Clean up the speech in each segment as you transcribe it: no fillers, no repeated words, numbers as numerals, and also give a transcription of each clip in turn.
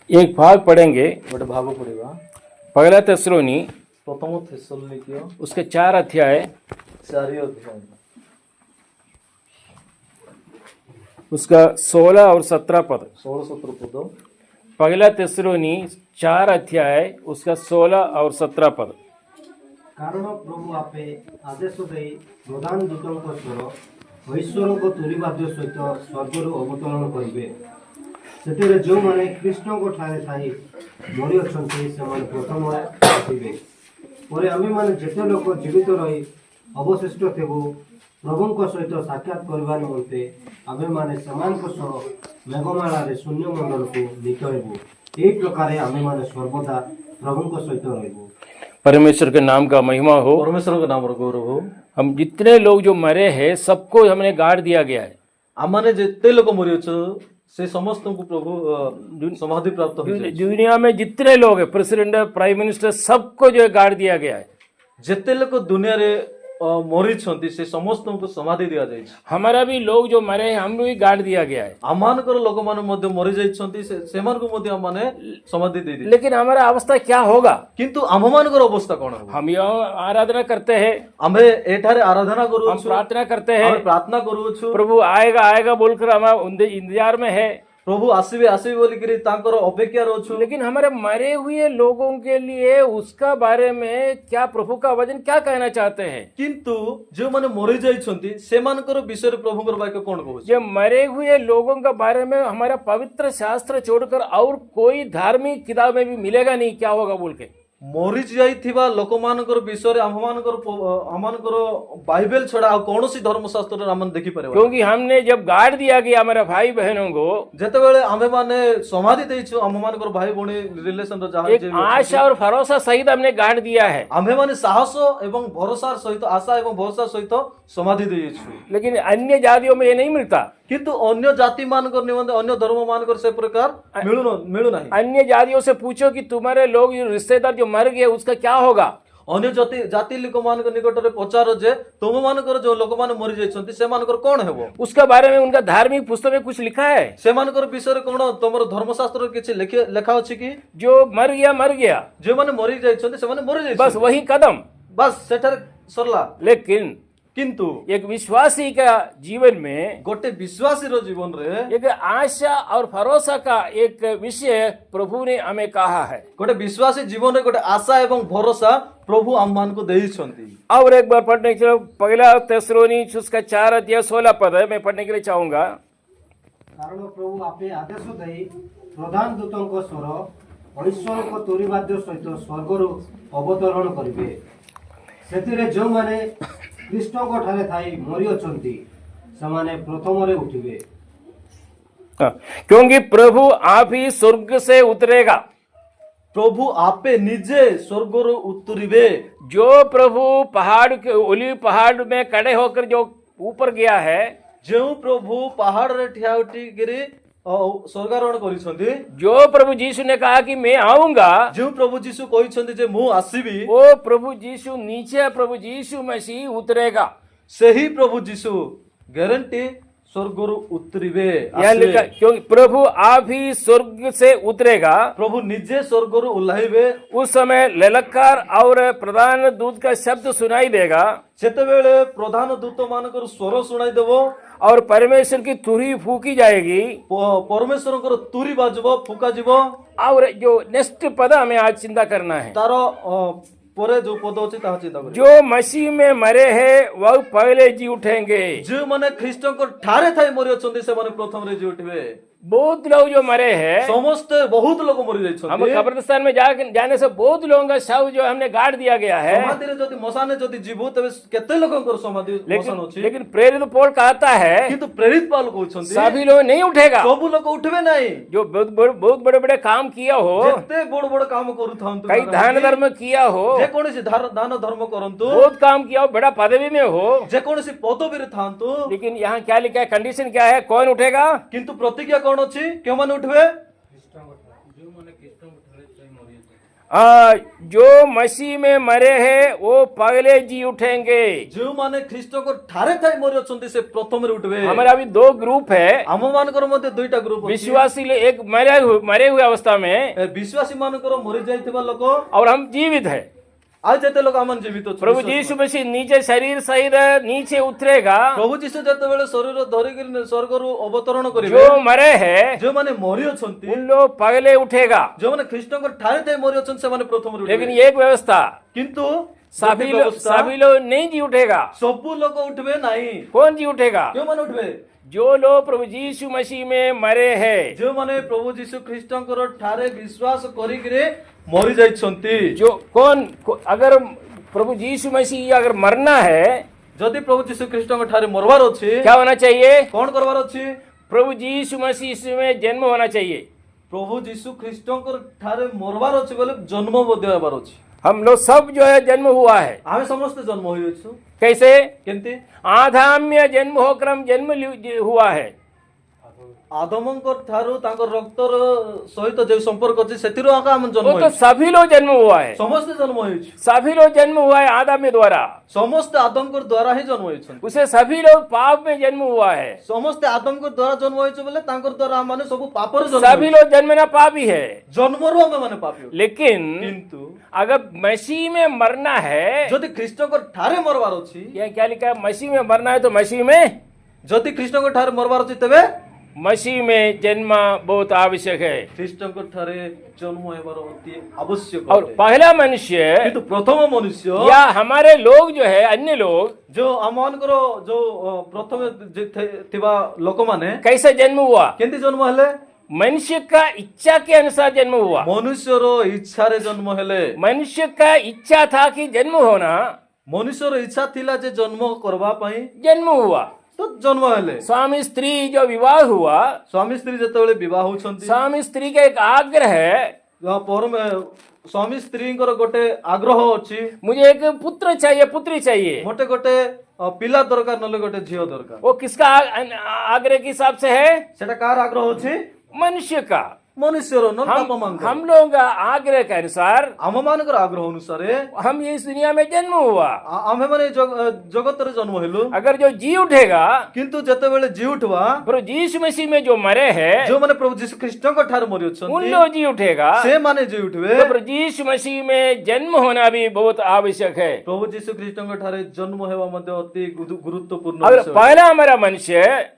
एक भाग पढ़ेंगे गोटे भाग पढ़ा पहला तेस्सलोनी प्रथम थेसलोनिके उसके 4 अध्याय 4 अध्याय उसका 16 और 17 पद। 16-17 पद। पहला तेस्सलोनी 4 अध्याय उसका 16 और 17 पद। कारण प्रभु आपे आदेश दे प्रधान दूतों स्वर ईश्वर को तुरीवाद्य सहित स्वर्गर अवतरण करेंगे से जो मैंने कृष्ण को ठारे थाई मरी अच्छा से प्रथम उठे पर आम मैंने जिते लोक जीवित रही अवशिष्ट थेबू प्रभु सहित साक्षात करने निमंते आम मैंने मेघमाला शून्य मंडल को निकलबू यही प्रकार आम मैंने सर्वदा प्रभु सहित रही। परमेश्वर के नाम का महिमा हो। परमेश्वर का नाम गौरव हो। हम जितने लोग जो मरे हैं सबको हमने गाड़ दिया गया है। आमने जिते लोग मरी से समस्त को प्रभु समाधि प्राप्त हो। दुनिया में जितने लोग हैं प्रेसिडेंट प्राइम मिनिस्टर सबको जो है गाड़ दिया गया है। जिते लोग दुनिया रे मरी से समस्त को समाधि दिया जाए। हमारा भी लोग जो मरे हैं हम भी गाड़ दिया गया है। आमानकर लोक माने मध्य मरी जाइछंती से मान को मध्य माने समाधि दे दी। लेकिन हमारा अवस्था क्या होगा? किंतु आममानकर अवस्था कौन हो? हम यहाँ आराधना करते हैं, हमें एठारे आराधना करू, हम प्रार्थना करते हैं, हम प्रार्थना करू छु, प्रभु आएगा आएगा बोलकर हम इंतजार में है, प्रभु आसीबे आसीबे बोलिकरी तांकर अपेक्षा रहछु। लेकिन हमारे मरे हुए लोगों के लिए उसका बारे में क्या प्रभु का वचन क्या कहना चाहते हैं? किंतु जो माने मरि जाइछंती से मानकर विषय प्रभुकर वाक्य कोन कहू? जो मरे हुए लोगों के बारे में हमारा पवित्र शास्त्र छोड़कर और कोई धार्मिक किताब में भी मिलेगा नहीं, क्या होगा बोल के मरि जाइथिबा लोकमानकर विषय हममानकर बाइबल छड़ा आ कोनोसी धर्मशास्त्र हमन देखि पारे। क्योंकि हमने जब गाड़ दिया गया हमारे भाई बहनों को, जेतेबेले आमे माने समाधि देइछु हममानकर भाई बहनी रिलेशन रो जहां एक आशा और भरोसा सहित हमने गाड़ दिया है। आमे माने साहस एवं भरोसा सहित आशा एवं भरोसा सहित समाधि देइछु। लेकिन अन्य जातियों में ये नहीं मिलता। किंतु अन्य जाति मानकर निमंते अन्य धर्म मानकर से प्रकार मिलू नहीं। अन्य जातियों से पूछो कि तुम्हारे लोग रिश्तेदार जो मर गए उसका क्या होगा? अन्य जाति लोक मान निकट में पचार जे तुम मानकर जो लोक मान मरी जाइछंती से मानकर कोन हेबो? उसका बारे में उनका धार्मिक पुस्तक में कुछ लिखा है? से मानकर विषय कोन तमरो धर्मशास्त्र किछि लेखा अछि कि जो मर गया जो माने मरी जाइछंती से माने मरी जाइछंती बस वही कदम, बस सेठर सरला। लेकिन किंतु एक विश्वासी का जीवन में, गोटे विश्वासी रो जीवन रे एक आशा और भरोसा का एक विषय प्रभु ने हमें कहा है। गोटे विश्वासी जीवन रे गोटे आशा एवं भरोसा प्रभु आम्मान को देइछंती। और एक बार पढ़ने के लिए पहला तेस्सलोनी उसका 4 अध्याय 16 पद है, मैं पढ़ने के लिए चाहूंगा। कारण प्रभु आपे आदेश दे प्रधान दूतों को स्वर ईश्वर को तुरीवाद्य सहित स्वर्गर अवतरण करेंगे से जो माने कृष्ण को ठारे थाई मरी अछंती समाने प्रथम रे उठिबे। क्योंकि प्रभु आप ही स्वर्ग से उतरेगा। प्रभु आपे निजे स्वर्ग रो उतरिबे। जो प्रभु पहाड़ के ओलिव पहाड़ में खड़े होकर जो ऊपर गया है, जो प्रभु पहाड़ रे ठिया उठी गिरी स्वर्गारोहण करिसंती, जो प्रभु यीशु ने कहा कि मैं आऊंगा, जो प्रभु यीशु कहिसंती जे मु आसीबी, वो प्रभु यीशु नीचे प्रभु यीशु मसीह उतरेगा। सही प्रभु यीशु गारंटी स्वर्ग रो उतरिबे। यह लिखा क्योंकि प्रभु आप ही स्वर्ग से उतरेगा, प्रभु निजे स्वर्ग रो उल्लाइबे। उस समय ललकार और प्रधान दूत का शब्द सुनाई देगा। सेतेबेले प्रधान दूत मानकर स्वर सुनाई देबो और परमेश्वर की तुरी फूकी जाएगी। परमेश्वर को तुरी बाजबो फूका जीवो। और जो नेक्स्ट पद हमें आज चिंता करना है, तारो परे जो पद अछि ता चिंता करियो। जो मसीह में मरे हैं वह पहले जी उठेंगे। जो माने ख्रीष्ट को ठारे थाई मरि अछंती से माने प्रथम रे जी उठबे। बहुत लोग जो मरे हैं, समस्त बहुत लोग मरि जाइछंती। हम कब्रिस्तान में जाने से बहुत लोगों का शव जो हमने गाड़ दिया गया है। समाधि रे जदि मसाने जदि जीवो तबे केते लोगन समाधि मसान अछि। लेकिन प्रेरित पौल कहता है, किंतु प्रेरित पौल कहउछंती सभी लोग नहीं उठेगा। सब लोग उठबे नहीं। जो बहुत बड़े काम किया हो, जते बड़ काम करू थांतु, कई दान धर्म किया हो, जे कोनसी दान धर्म करंतु, बहुत काम किया हो, बड़ा पदवी में हो, जे कोनसी पदवी रे थांतु, लेकिन यहाँ क्या लिखा है, कंडीशन क्या है, कौन उठेगा? किंतु प्रतिज्ञा कौन अछि, क्यों माने उठबे? जो मसीह में मरे हैं वो पहले जी उठेंगे। जो माने ख्रीष्ट को ठारे थाई मरि अछंती से प्रथम रे उठबे। हमारा अभी दो ग्रुप है, आम मानकर मध्य दुईटा ग्रुप अछि। विश्वासी एक मरे हुए अवस्था में विश्वासी मानकर मरि जाइथिबा लोक और हम जीवित है। आज जते लोक आमन जीवित अछि। प्रभु यीशु मसीह नीचे शरीर सहित नीचे उतरेगा। प्रभु यीशु जते बेले शरीर धरि के स्वर्ग रु अवतरण करिवे, जो मरे हैं जो माने मरि अछंती, उन लोग पहले उठेगा। जो माने ख्रीष्ट को ठारे थाई मरि अछंती से माने प्रथम रे लेकिन उठबे। एक व्यवस्था, किंतु सभी लोग नहीं जी उठेगा। सबु लोक उठबे नाही। कौन जी उठेगा? क्यों माने उठबे? जो लोग प्रभु यीशु मसीह में मरे हैं, जो माने प्रभु यीशु ख्रीष्टंकर ठारे विश्वास करिकरे मरि जाइछंती। जो अगर प्रभु यीशु मसीह अगर मरना है, जदि प्रभु यीशु ख्रीष्टंकर ठारे मरवार अछि, क्या होना चाहिए? कोन करवार अछि? प्रभु यीशु मसीह में जन्म होना चाहिए। प्रभु यीशु ख्रीष्टंकर ठारे मरवार अछि बोले जन्म बोध हेबार अछि। हम लोग सब जो है जन्म हुआ है। आमे समस्त जन्म होई अछि। कैसे? केंति? आदाम्य जन्म होकर हम जन्म हुआ है। आदमंकर ठारू तांकर रक्तर सहित जे संपर्क अछि सेतिरो आका हम जन्म वो होई। तो सभी लोग जन्म हुआ है। समस्त जन्म होई अछि। सभी लोग जन्म हुआ है आदाम्य द्वारा। समस्त आदमकर द्वारा ही जन्म होई अछि। उसे सभी लोग पाप में जन्म हुआ है। समस्त आदमकर द्वारा जन्म होई अछि बोले तांकर द्वारा माने सब पापर जन्म। सभी लोग जन्मना पापी है। जन्मरो हम माने पापी। लेकिन किंतु अगर मसीह में मरना है, जदि ख्रीष्टंकर ठारे मरवार अछि, ये क्या लिखा है? मसीह में मरना है तो मसीह में, जदि ख्रीष्टंकर ठारे मरवार अछि तबे मसीह में जन्म बहुत आवश्यक है। ख्रीष्टंकर ठारे जन्म हेबार अति आवश्यक और है। पहला मनुष्य किंतु प्रथम मनुष्य या हमारे लोग जो है, अन्य लोग जो आमनकर जो प्रथम थिबा लोक माने कैसे जन्म हुआ? केंति जन्म हेले? मनुष्य का इच्छा के अनुसार जन्म हुआ। मनुष्यर इच्छारे जन्म हेले। मनुष्य का इच्छा था कि जन्म होना, मनुष्यर इच्छा थिला जे जन्म करबा पई जन्म हुआ। तो जन्म हेले। स्वामी स्त्री जो विवाह हुआ, स्वामी स्त्री जेतेबेले विवाह होछंती, स्वामी स्त्री का एक आग्रह है, परम स्वामी स्त्रींकर गोटे आग्रह अछि, मुझे एक पुत्र चाहिए, पुत्री चाहिए। मोटे गोटे पिला दरकार नले गोटे झियो दरकार। वो किसका आग्रह के हिसाब से है? सेटा कार आग्रह अछि? मनुष्य का। मनुष्यर न पाप हम मांग। लोग का आग्रह के अनुसार आम मानकर आग्रह अनुसारे हम इस दुनिया में जन्म हुआ। आमे माने जगत रे जन्म हेलु। अगर जो जी उठेगा, किंतु जेतेबेले जी उठवा, प्रभु यीशु मसीह में जो मरे हैं, जो माने प्रभु यीशु ख्रीष्टंकर ठारे मरि उन अछंती, लोग जी उठेगा। से माने जी उठबे। तो प्रभु यीशु मसीह में जन्म होना भी बहुत आवश्यक है। प्रभु यीशु ख्रीष्टंकर ठारे जन्म हेबा मध्ये अति गुरुत्वपूर्ण अगर विषय। पहला हमारा मनुष्य,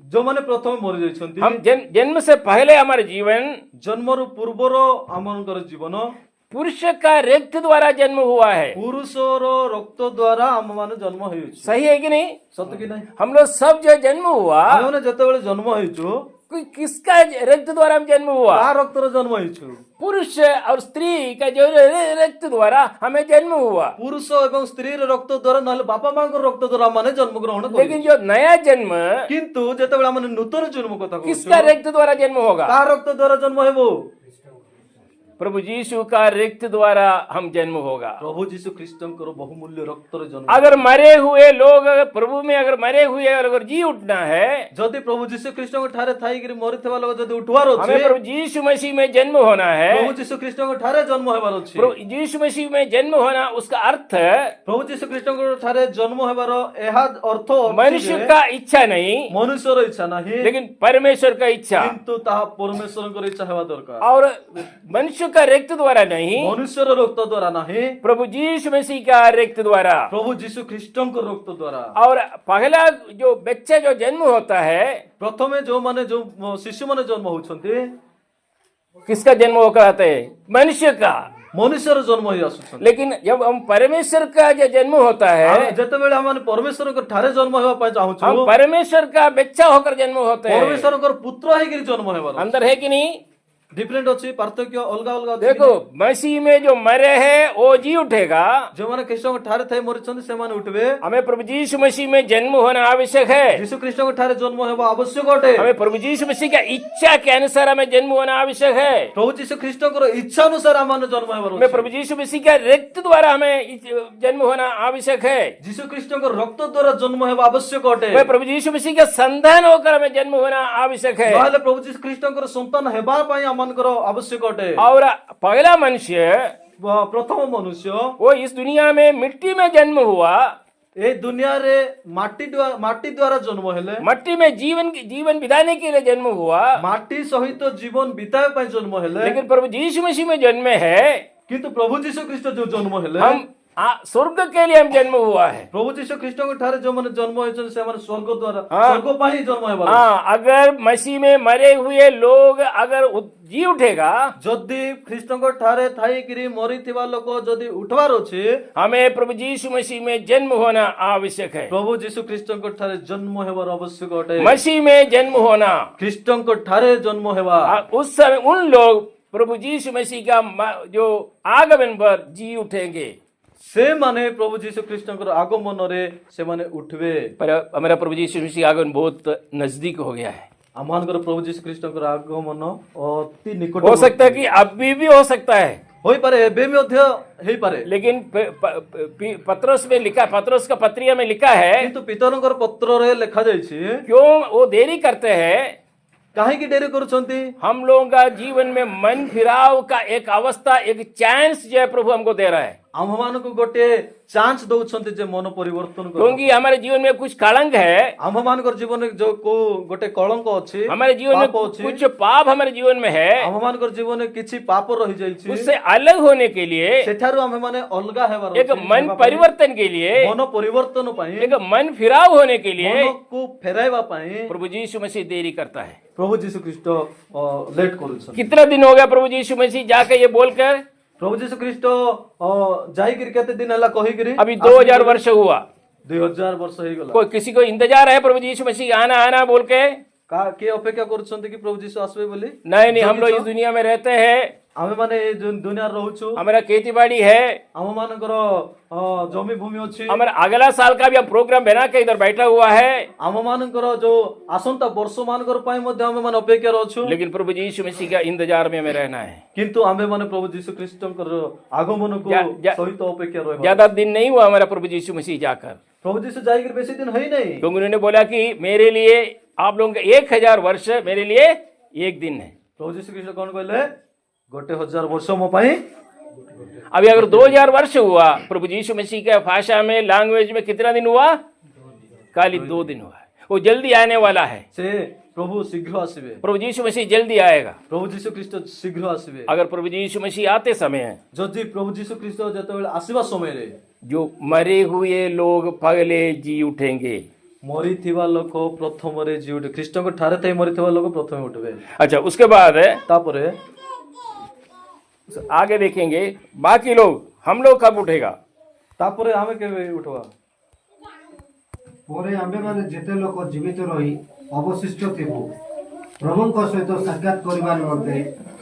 जो माने प्रथम मरि जाइछंती, हम जन्म से पहले हमारे जीवन जन्मरु पूर्वर आमनकर जीवन पुरुष का रक्त द्वारा जन्म हुआ है। पुरुषर रक्त द्वारा आम माने जन्म होइछ। सही है कि नहीं? सत्य कि नहीं? हम लोग सब जो जन्म हुआ, आमे जेतेबेले जन्म होइछु, कोई किसका रक्त द्वारा हम जन्म हुआ? कार रक्तर जन्म होइछु? पुरुष और स्त्री का जो रक्त द्वारा हमें जन्म हुआ। पुरुष एवं स्त्री रक्त द्वारा नहले बापा मांकर रक्त द्वारा माने जन्म ग्रहण करू। लेकिन जो नया जन्म किंतु जेतेबेले माने नूतन जन्म कथा कहू, किसका रक्त द्वारा जन्म होगा? कार रक्त द्वारा जन्म हेबो? प्रभु यीशु का रक्त द्वारा हम जन्म होगा। प्रभु यीशु ख्रीष्टंकर बहुमूल्य रक्तर जन्म। अगर मरे हुए लोग, अगर प्रभु में अगर मरे हुए और अगर जी उठना है, जदि प्रभु यीशु ख्रीष्टंकर ठारे थाई गिरी मरिथवा लोग जदि उठवार अछि, हमें प्रभु यीशु मसीह में जन्म होना है। प्रभु यीशु ख्रीष्टंकर ठारे जन्म हेबार अछि। प्रभु यीशु मसीह में जन्म होना, उसका अर्थ प्रभु यीशु ख्रीष्टंकर ठारे जन्म हेबार एहा अर्थ मनुष्य का इच्छा नहीं, मनुष्यर इच्छा नाही, लेकिन परमेश्वर का इच्छा। किंतु ताहा परमेश्वरकर इच्छा हेबा दरकार। और मनुष्य का रक्त द्वारा नहीं, मनुष्यर रक्त द्वारा नाही, प्रभु यीशु मसीह का रक्त द्वारा। प्रभु यीशु ख्रीष्टंकर रक्त द्वारा। और पहला जो बच्चा जो जन्म होता है, प्रथमे जो माने जो शिशु माने जन्म होछंती, किसका जन्म होकर आता है? मनुष्य का। मनुष्यर जन्म होई आसुछंती। लेकिन जब हम परमेश्वर का जो जन्म होता है, जेतेबेले हम परमेश्वर ठारे जन्म हेबा पय चाहूछु, हम परमेश्वर का बच्चा होकर जन्म होते हैं। परमेश्वरकर पुत्र हेगिरी जन्म हेबार अंदर है कि नहीं? डिफरेंट अछि, पार्थक्य अलगा अलगा अछि। देखो, मसीह में जो मरे हैं वो जी उठेगा। जो माने ख्रीष्ट ठारे थाई मरिछंती से माने उठबे। हमें प्रभु यीशु मसीह में जन्म होना आवश्यक है। यीशु ख्रीष्ट ठारे जन्म हेबा आवश्यक अटे। हमें प्रभु यीशु मसीह का इच्छा के अनुसार हमें जन्म होना आवश्यक है। प्रभु यीशु ख्रीष्टकर इच्छा अनुसार आमाने जन्म हेबार हमें प्रभु यीशु मसीह का रक्त द्वारा हमें जन्म होना आवश्यक है। यीशु ख्रीष्टकर रक्त द्वारा जन्म हेबा आवश्यक अटे। हमें प्रभु यीशु मसीह का संतान होकर हमें जन्म होना आवश्यक है। नहले प्रभु यीशु ख्रीष्टकर संतान हेबार पय ଆମମାନଙ୍କର ଆବଶ୍ୟକ ଅଟେ। और पहला मनुष्य ପ୍ରଥମ ମନୁଷ୍ୟ वो इस दुनिया में मिट्टी में जन्म हुआ, ଏ ଦୁନିଆରେ ମାଟି ଦ୍ୱାରା ଜନ୍ମ ହେଲେ, मट्टी में जीवन बिताने के लिए जन्म हुआ, ମାଟି ସହିତ ଜୀବନ ବିତାଇବା ପାଇଁ ଜନ୍ମ ହେଲେ। लेकिन प्रभु यीशु मसीह में जन्म है, କିନ୍ତୁ ପ୍ରଭୁ ଯୀଶୁ ଖ୍ରୀଷ୍ଟ ଯୋଉ ଜନ୍ମ ହେଲେ, हम स्वर्ग के लिए हम जन्म हुआ है। ପ୍ରଭୁ ଯୀଶୁ ଖ୍ରୀଷ୍ଟଙ୍କ ଠାରେ ଯୋଉମାନେ ଜନ୍ମ ହେଇଛନ୍ତି ସେମାନେ ସ୍ୱର୍ଗ ଦ୍ୱାରା ହଁ। ସ୍ୱର୍ଗ ପାଇଁ ହିଁ ଜନ୍ମ ହେବା। हाँ, अगर मसीह में मरे हुए लोग अगर जी उठेगा, ଯଦି ଖ୍ରୀଷ୍ଟଙ୍କ ଠାରେ ଥାଇକିରି ମରିଥିବା ଲୋକ ଯଦି ଉଠବାର ଅଛି, हमें प्रभु यीशु मसीह में जन्म होना आवश्यक है। ପ୍ରଭୁ ଯୀଶୁ ଖ୍ରୀଷ୍ଟଙ୍କ ଠାରେ ଜନ୍ମ ହେବାର ଆବଶ୍ୟକ ଅଟେ। मसीह में जन्म होना, ଖ୍ରୀଷ୍ଟଙ୍କ ଠାରେ ଜନ୍ମ ହେବା। उस समय उन लोग प्रभु यीशु मसीह का जो आगमन पर जी उठेंगे। ସେମାନେ ପ୍ରଭୁ ଯୀଶୁ ଖ୍ରୀଷ୍ଟଙ୍କର ଆଗମନରେ ସେମାନେ ଉଠିବେ। पर हमारा प्रभु यीशु मसीह का आगमन बहुत नजदीक हो गया है। ଆମମାନଙ୍କର ପ୍ରଭୁ ଯୀଶୁ ଖ୍ରୀଷ୍ଟଙ୍କର ଆଗମନ ଅତି ନିକଟ हो सकता है कि अभी भी हो सकता है, ହୋଇପାରେ, ଏବେ ବି ମଧ୍ୟ ହେଇପାରେ। लेकिन पत्रोस में लिखा, पत्रोस का पत्रिया में लिखा है, କିନ୍ତୁ ପିତରଙ୍କର ପତ୍ରରେ ଲେଖାଯାଇଛି क्यों वो देरी करते हैं। କାହିଁକି ଡେରି କରୁଛନ୍ତି? हम लोगों का जीवन में मन फिराव का एक अवस्था, एक चांस जो है प्रभु हमको दे रहा है, ଆମ୍ଭମାନଙ୍କୁ ଗୋଟିଏ ଚାନ୍ସ ଦଉଛନ୍ତି ଯେ ମନ ପରିବର୍ତ୍ତନ କର। क्योंकि हमारे जीवन में कुछ कलंक है, ଆମ୍ଭମାନଙ୍କର ଜୀବନରେ ଯୋଉ କୋଉ ଗୋଟେ କଳଙ୍କ ଅଛି, हमारे जीवन में ପାପ ଅଛି, कुछ पाप हमारे जीवन में है, ଆମ୍ଭମାନଙ୍କର ଜୀବନରେ କିଛି ପାପ ରହିଯାଇଛି। उससे अलग होने के लिए, ସେଠାରୁ ଆମ୍ଭେମାନେ ଅଲଗା ହେବାର एक मन परिवर्तन के लिए, ମନ ପରିବର୍ତ୍ତନ ପାଇଁ, एक मन फिराव होने के लिए ମନକୁ ଫେରାଇବା ପାଇଁ प्रभु यीशु मसीह देरी करता है। ପ୍ରଭୁ ଯୀଶୁ ଖ୍ରୀଷ୍ଟ ଲେଟ୍ କରୁଛନ୍ତି। कितना दिन हो गया प्रभु यीशु मसीह जाकर ये बोलकर? ପ୍ରଭୁ ଯୀଶୁ ଖ୍ରୀଷ୍ଟ ଯାଇକିରି କେତେ ଦିନ ହେଲା କହିକିରି? अभी 2000 वर्ष हुआ। 2000 ବର୍ଷ ହେଇଗଲା। कोई किसी को इंतजार है प्रभु यीशु मसीह आना आना बोल के? କିଏ ଅପେକ୍ଷା କରୁଛନ୍ତି କି ପ୍ରଭୁ ଯୀଶୁ ଆସିବେ ବୋଲି? नहीं, हम लोग इस दुनिया में रहते हैं, ଆମେମାନେ ଏ ଯୋଉ ଦୁନିଆରେ ରହୁଛୁ, हमारा खेती बाड़ी है, ଆମମାନଙ୍କର ଜମି ଭୂମି ଅଛି, हमारा अगला साल का भी हम प्रोग्राम बना के इधर बैठा हुआ है, ଆମମାନଙ୍କର ଯୋଉ ଆସନ୍ତା ବର୍ଷ ମାନଙ୍କର ପାଇଁ ମଧ୍ୟ ଆମେମାନେ ଅପେକ୍ଷାରେ ଅଛୁ। लेकिन प्रभु यीशु मसीह का इंतजार में हमें रहना है। କିନ୍ତୁ ଆମେମାନେ ପ୍ରଭୁ ଯୀଶୁ ଖ୍ରୀଷ୍ଟଙ୍କର ଆଗମନକୁ ସହିତ ଅପେକ୍ଷା ରହିବା। ज्यादा दिन नहीं हुआ हमारा प्रभु यीशु मसीह जाकर, ପ୍ରଭୁ ଯୀଶୁ ଯାଇକିରି ବେଶୀ ଦିନ ହେଇନାହିଁ। क्योंकि उन्होंने बोला कि मेरे लिए आप लोगों का 1000 वर्ष मेरे लिए एक दिन है। ପ୍ରଭୁ ଯୀଶୁ ଖ୍ରୀଷ୍ଟ କଣ କହିଲେ? 1000 ବର୍ଷ ମୋ ପାଇଁ। अभी अगर 2000 वर्ष हुआ, प्रभु यीशु मसीह का भाषा में, लैंग्वेज में कितना दिन हुआ? खाली 2 दिन हुआ है। वो जल्दी आने वाला है। ସେ ପ୍ରଭୁ ଶୀଘ୍ର ଆସିବେ। प्रभु यीशु मसीह जल्दी आएगा। ପ୍ରଭୁ ଯୀଶୁ ଖ୍ରୀଷ୍ଟ ଶୀଘ୍ର ଆସିବେ। अगर प्रभु यीशु मसीह आते समय ଯଦି ପ୍ରଭୁ ଯୀଶୁ ଖ୍ରୀଷ୍ଟ ଯେତେବେଳେ ଆସିବା ସମୟରେ जो मरे हुए लोग पहले जी उठेंगे। ମରିଥିବା ଲୋକ ପ୍ରଥମରେ ଜି ଉଠେ। ଖ୍ରୀଷ୍ଟଙ୍କ ଠାରେ ଥାଇ ମରିଥିବା ଲୋକ ପ୍ରଥମେ ଉଠିବେ। अच्छा, उसके बाद ତାପରେ आगे देखेंगे बाकी लोग, हम लोग कब उठेगा? ତାପରେ ଆମେ କେବେ ଉଠିବା? ପରେ ଆମ୍ଭେମାନେ ଯେତେ ଲୋକ ଜୀବିତ ରହି ଅବଶିଷ୍ଟ ଥିବୁ, ପ୍ରଭୁଙ୍କ ସହିତ ସାକ୍ଷାତ କରିବା ନିମନ୍ତେ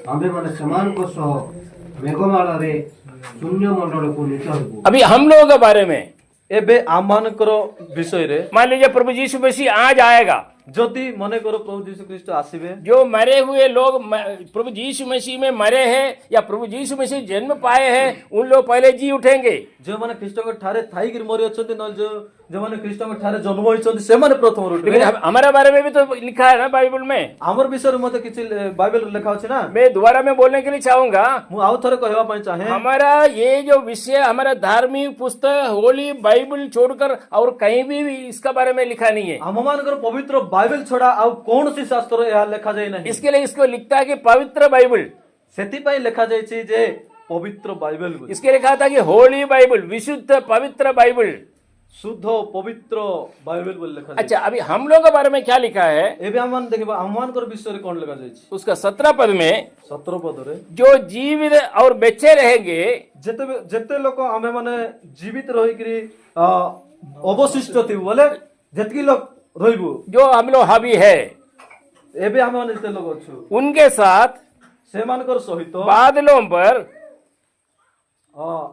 ଆମ୍ଭେମାନେ ସେମାନଙ୍କ ସହ ମେଘମାଳରେ ଶୂନ୍ୟ ମଣ୍ଡଳକୁ ନୀତ ହେବୁ। अभी हम लोगों के बारे में ଏବେ ଆମମାନଙ୍କର ବିଷୟରେ मान लीजिए प्रभु यीशु मसीह आज आएगा, ଯଦି ମନେକର ପ୍ରଭୁ ଯୀଶୁ ଖ୍ରୀଷ୍ଟ ଆସିବେ, जो मरे हुए लोग प्रभु यीशु मसीह में मरे हैं या प्रभु यीशु मसीह जन्म पाए हैं, उन लोग पहले जी उठेंगे। ଯେଉଁମାନେ ଖ୍ରୀଷ୍ଟଙ୍କ ଠାରେ ଥାଇକିରି ମରି ଅଛନ୍ତି, ନହେଲେ ଯେଉଁମାନେ ଖ୍ରୀଷ୍ଟଙ୍କ ଠାରେ ଜନ୍ମ ହୋଇଛନ୍ତି ସେମାନେ ପ୍ରଥମରୁ ଉଠିବେ। लेकिन हमारे बारे में भी तो लिखा है ना बाइबल में। ଆମର ବିଷୟରେ ମଧ୍ୟ କିଛି ବାଇବେଲରେ ଲେଖା ଅଛି ନା। मैं दोबारा में बोलने के लिए चाहूंगा, ମୁଁ ଆଉ ଥରେ କହିବା ପାଇଁ ଚାହେଁ, हमारा ये जो विषय, हमारा धार्मिक पुस्तक होली बाइबल छोड़कर और कहीं भी इसका बारे में लिखा नहीं है। ଆମମାନଙ୍କର ପବିତ୍ର ବାଇବେଲ ଛଡା ଆଉ କୌଣସି ଶାସ୍ତ୍ରରେ ଏହା ଲେଖାଯାଇ ନାହିଁ। इसके लिए इसको लिखता है कि पवित्र बाइबल। ସେଥିପାଇଁ ଲେଖାଯାଇଛି ଯେ ପବିତ୍ର ବାଇବେଲ ବୋଲି। इसके लिखा था कि होली बाइबल, विशुद्ध पवित्र बाइबल। शुद्ध पवित्र बाइबल ବୋଲି ଲେଖାଯାଇଛି। अच्छा, अभी हम लोग के बारे में क्या लिखा है? ଏବେ ଆମମାନେ ଦେଖିବା ଆମମାନଙ୍କର ବିଷୟରେ କଣ ଲେଖାଯାଇଛି। उसका 17 पद में 17 ପଦରେ जो जीवित और बेचे रहेंगे, ଯେତେ ଲୋକ ଆମେମାନେ ଜୀବିତ ରହିକିରି ଅବଶିଷ୍ଟ ଥିବୁ ବୋଲେ ଯେତିକି ଲୋକ ରହିବୁ, जो हम लोग हावी है, ଏବେ ଆମେମାନେ ଯେତେ ଲୋକ ଅଛୁ उनके साथ ସେମାନଙ୍କର ସହିତ बादलों पर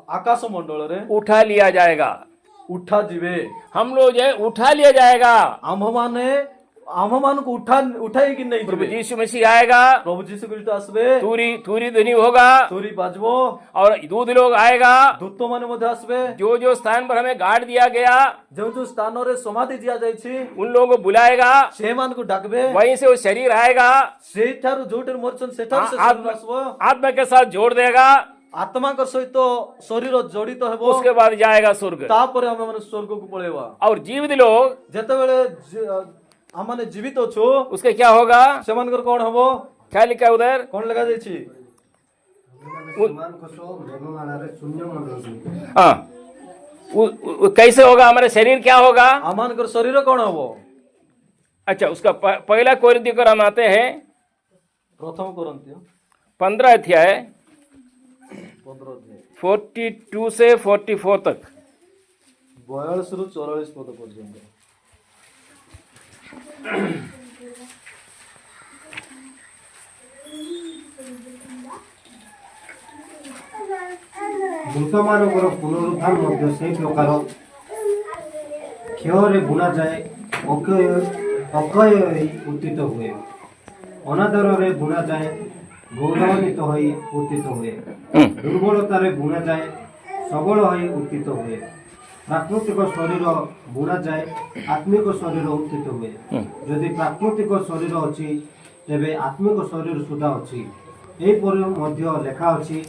ଆକାଶ ମଣ୍ଡଳରେ उठा लिया जाएगा। ଉଠା ଯିବେ। हम लोग जो है उठा लिया जाएगा। ଆମ୍ଭମାନେ आम मान को उठाई कि नहीं प्रभु जिबे यीशु मसीह आएगा, प्रभु जीशु ख्रीष्ट आसबे तुरी तुरी ध्वनि होगा तुरी बाजबो और दूध लोग आएगा। दूत माने मध्ये आसबे जो जो स्थान पर हमें गाड़ दिया गया जो स्थान रे समाधि दिया जाइछि उन लोगों को बुलाएगा, से मान को डाकबे वहीं से वो शरीर आएगा, सेठारु जोटर मोरचन सेठारु से आत्मा आसबो आत्मा के साथ जोड़ देगा, आत्मा को सहित शरीर जड़ित हेबो उसके बाद जाएगा स्वर्ग। तापर हम माने स्वर्ग को पळेवा और जीवित लोग जेतेबेले हम माने जीवित अछु उसके क्या होगा, सेमानकर कोन हबो क्या लिखा है उधर? कोन लगा जाइछि ସେମାନଙ୍କ ସହ ମେଘମାଳାରେ ଶୂନ୍ୟମଣ୍ଡଳ ଯିବେ। हाँ, कैसे होगा? हमारा शरीर क्या होगा? आमानकर शरीर कोन हबो अच्छा, उसका पहला कोरिन्थियों को हम आते हैं प्रथम कोरिन्थियो 15 अध्याय 15 अध्याय 42 से 44 तक। 42 रु 44 पद पर्यंत ମୃତମାନଙ୍କର ପୁନରୁଦ୍ଧାର ମଧ୍ୟ ସେହି ପ୍ରକାର କ୍ଷୟରେ ବୁଣାଯାଏ, ଅକ୍ଷୟ ହୋଇ ଉତ୍ଥିତ ହୁଏ, ଅନାଦରରେ ବୁଣାଯାଏ, ଗୌରବାନ୍ୱିତ ହୋଇ ଉତ୍ଥିତ ହୁଏ, ଦୁର୍ବଳତାରେ ବୁଣାଯାଏ, ସବଳ ହୋଇ ଉତ୍ଥିତ ହୁଏ, ପ୍ରାକୃତିକ ଶରୀର ବୁଣାଯାଏ, ଆତ୍ମିକ ଶରୀର ଉତ୍ଥିତ ହୁଏ। ଯଦି ପ୍ରାକୃତିକ ଶରୀର ଅଛି ତେବେ ଆତ୍ମିକ ଶରୀର ସୁଦ୍ଧା ଅଛି। ଏହିପରି ମଧ୍ୟ ଲେଖା ଅଛି,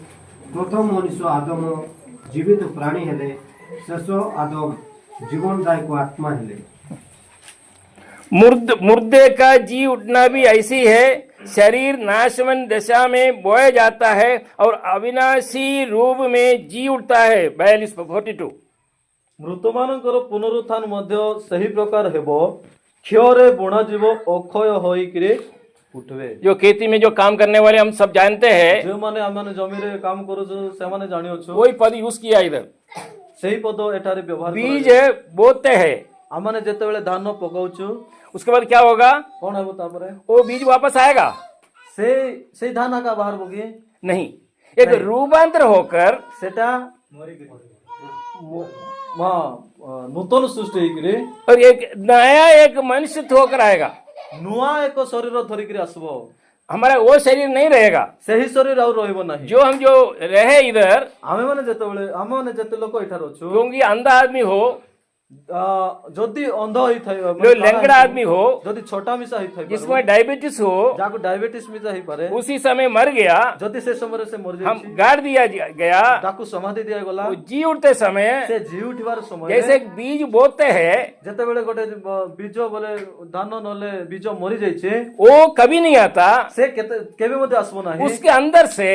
ପ୍ରଥମ ମଣିଷ ଆଦମ ଜୀବିତ ପ୍ରାଣୀ ହେଲେ, ଶେଷ ଆଦମ जीवनदायक आत्मा है। मुर्दे का जी उठना भी ऐसी है, शरीर नाशवन दशा में बोया जाता है और अविनाशी रूप में जी उठता है। 42-42 मृत मानकर पुनरुत्थान मध्य सही प्रकार हेबो, क्षयरे बुणा जीव अक्षय होई किरे उठवे। जो खेती में जो काम करने वाले हम सब जानते हैं, जो माने हमने जमी रे काम करू से माने जानियो छु, वही पद यूज किया इधर। सही पद एठारे व्यवहार बीज बोते हैं, हमने जेतेबेले धान पकाउछु उसके बाद क्या होगा? कोन हेबो तापरे वो बीज वापस आएगा? से धान का बाहर बोगी नहीं, एक रूपांतर होकर सेटा नूतन सृष्टि होइकरे और एक नया एक मनुष्य होकर आएगा। नुआ एक शरीर धरिकरे आसबो। हमारा वो शरीर नहीं रहेगा, सही शरीर और रहबो नहीं। जो हम जो रहे इधर, आमे माने जेतेबेले आमे माने जेते लोक एठार अछु, क्योंकि अंधा आदमी हो, जदि अंध होई थाय, जो लंगड़ा आदमी हो, जदि छोटा मिसा होई थाय, जिसमें डायबिटीज हो, जाको डायबिटीज मिसा होई पारे, उसी समय मर गया, जदि से समय से मर हम जाई, गाड़ दिया गया, ताकू समाधि दिया गला, वो जी उठते समय से जी उठिबार समय जैसे एक बीज बोते हैं, जेतेबेले गोटे बीज बोले धान नले बीज मरि जाई छे, वो कभी नहीं आता, से केबे मध्ये आसबो नाही। उसके अंदर से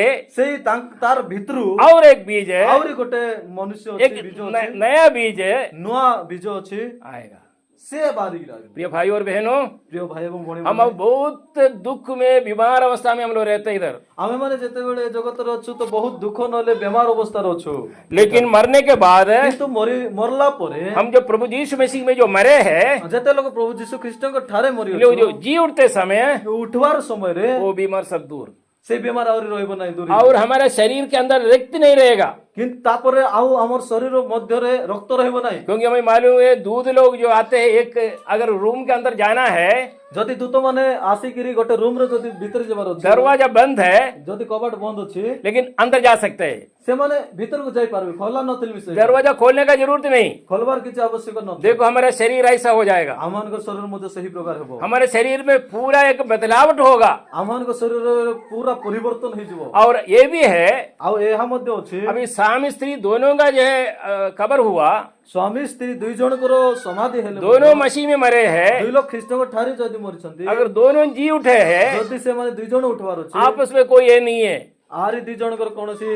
तार भितरु और एक बीज है, और गोटे मनुष्य अछि, एक बीज अछि, नया बीज है नुआ बीज अछि आएगा। से बारी गिरा। प्रिय भाई और बहनों, प्रिय भाई एवं भणी, हम अब बहुत दुख में बीमार अवस्था में हम लोग रहते हैं इधर, आमे माने जेतेबेले जगत रे अछु तो बहुत दुख नले बीमार अवस्था रे अछु, लेकिन मरने के बाद किंतु मरला परे हम जो प्रभु यीशु मसीह में जो मरे हैं, जेते लोग प्रभु जीशु ख्रीष्ट को ठारे मरि जो जो जी उठते समय उठवार समय रे वो बीमार सब दूर, से बीमार और रहबो नाही दूर, और हमारे शरीर के अंदर रिक्त नहीं रहेगा, किंतु तापरे आउ हमर शरीर मध्य रे रक्त रहबो नाही। क्योंकि हमें मालूम है दूध लोग जो आते हैं, एक अगर रूम के अंदर जाना है, जदि दूत माने आसिकिरी गोटे रूम रे जदि भीतर जेबार अछि, दरवाजा बंद है जदि कबाट बंद अछि, लेकिन अंदर जा सकते हैं, से माने भीतर को जाई पारबे, खोला नथिल विषय दरवाजा खोलने का जरूरत नहीं। खोलबार किछ आवश्यक न। देखो हमारा शरीर ऐसा हो जाएगा, आमान को शरीर मध्ये सही प्रकार हेबो, हमारे शरीर में पूरा एक बदलावट होगा, आमान को शरीर पूरा परिवर्तन हो जिवो। और ये भी है, आउ एहा मध्ये अछि, अभी स्वामी स्त्री दोनों का जो है कबर हुआ, स्वामी स्त्री दुई जन को समाधि हेले, दोनों मसीह में मरे हैं, दुई लोग ख्रीष्ट को ठारे जदि मरिछंती, अगर दोनों जी उठे हैं, जदि से माने दुई जन उठवार अछि, आपस में कोई ये नहीं है, आरी दुई जन को कोनोसी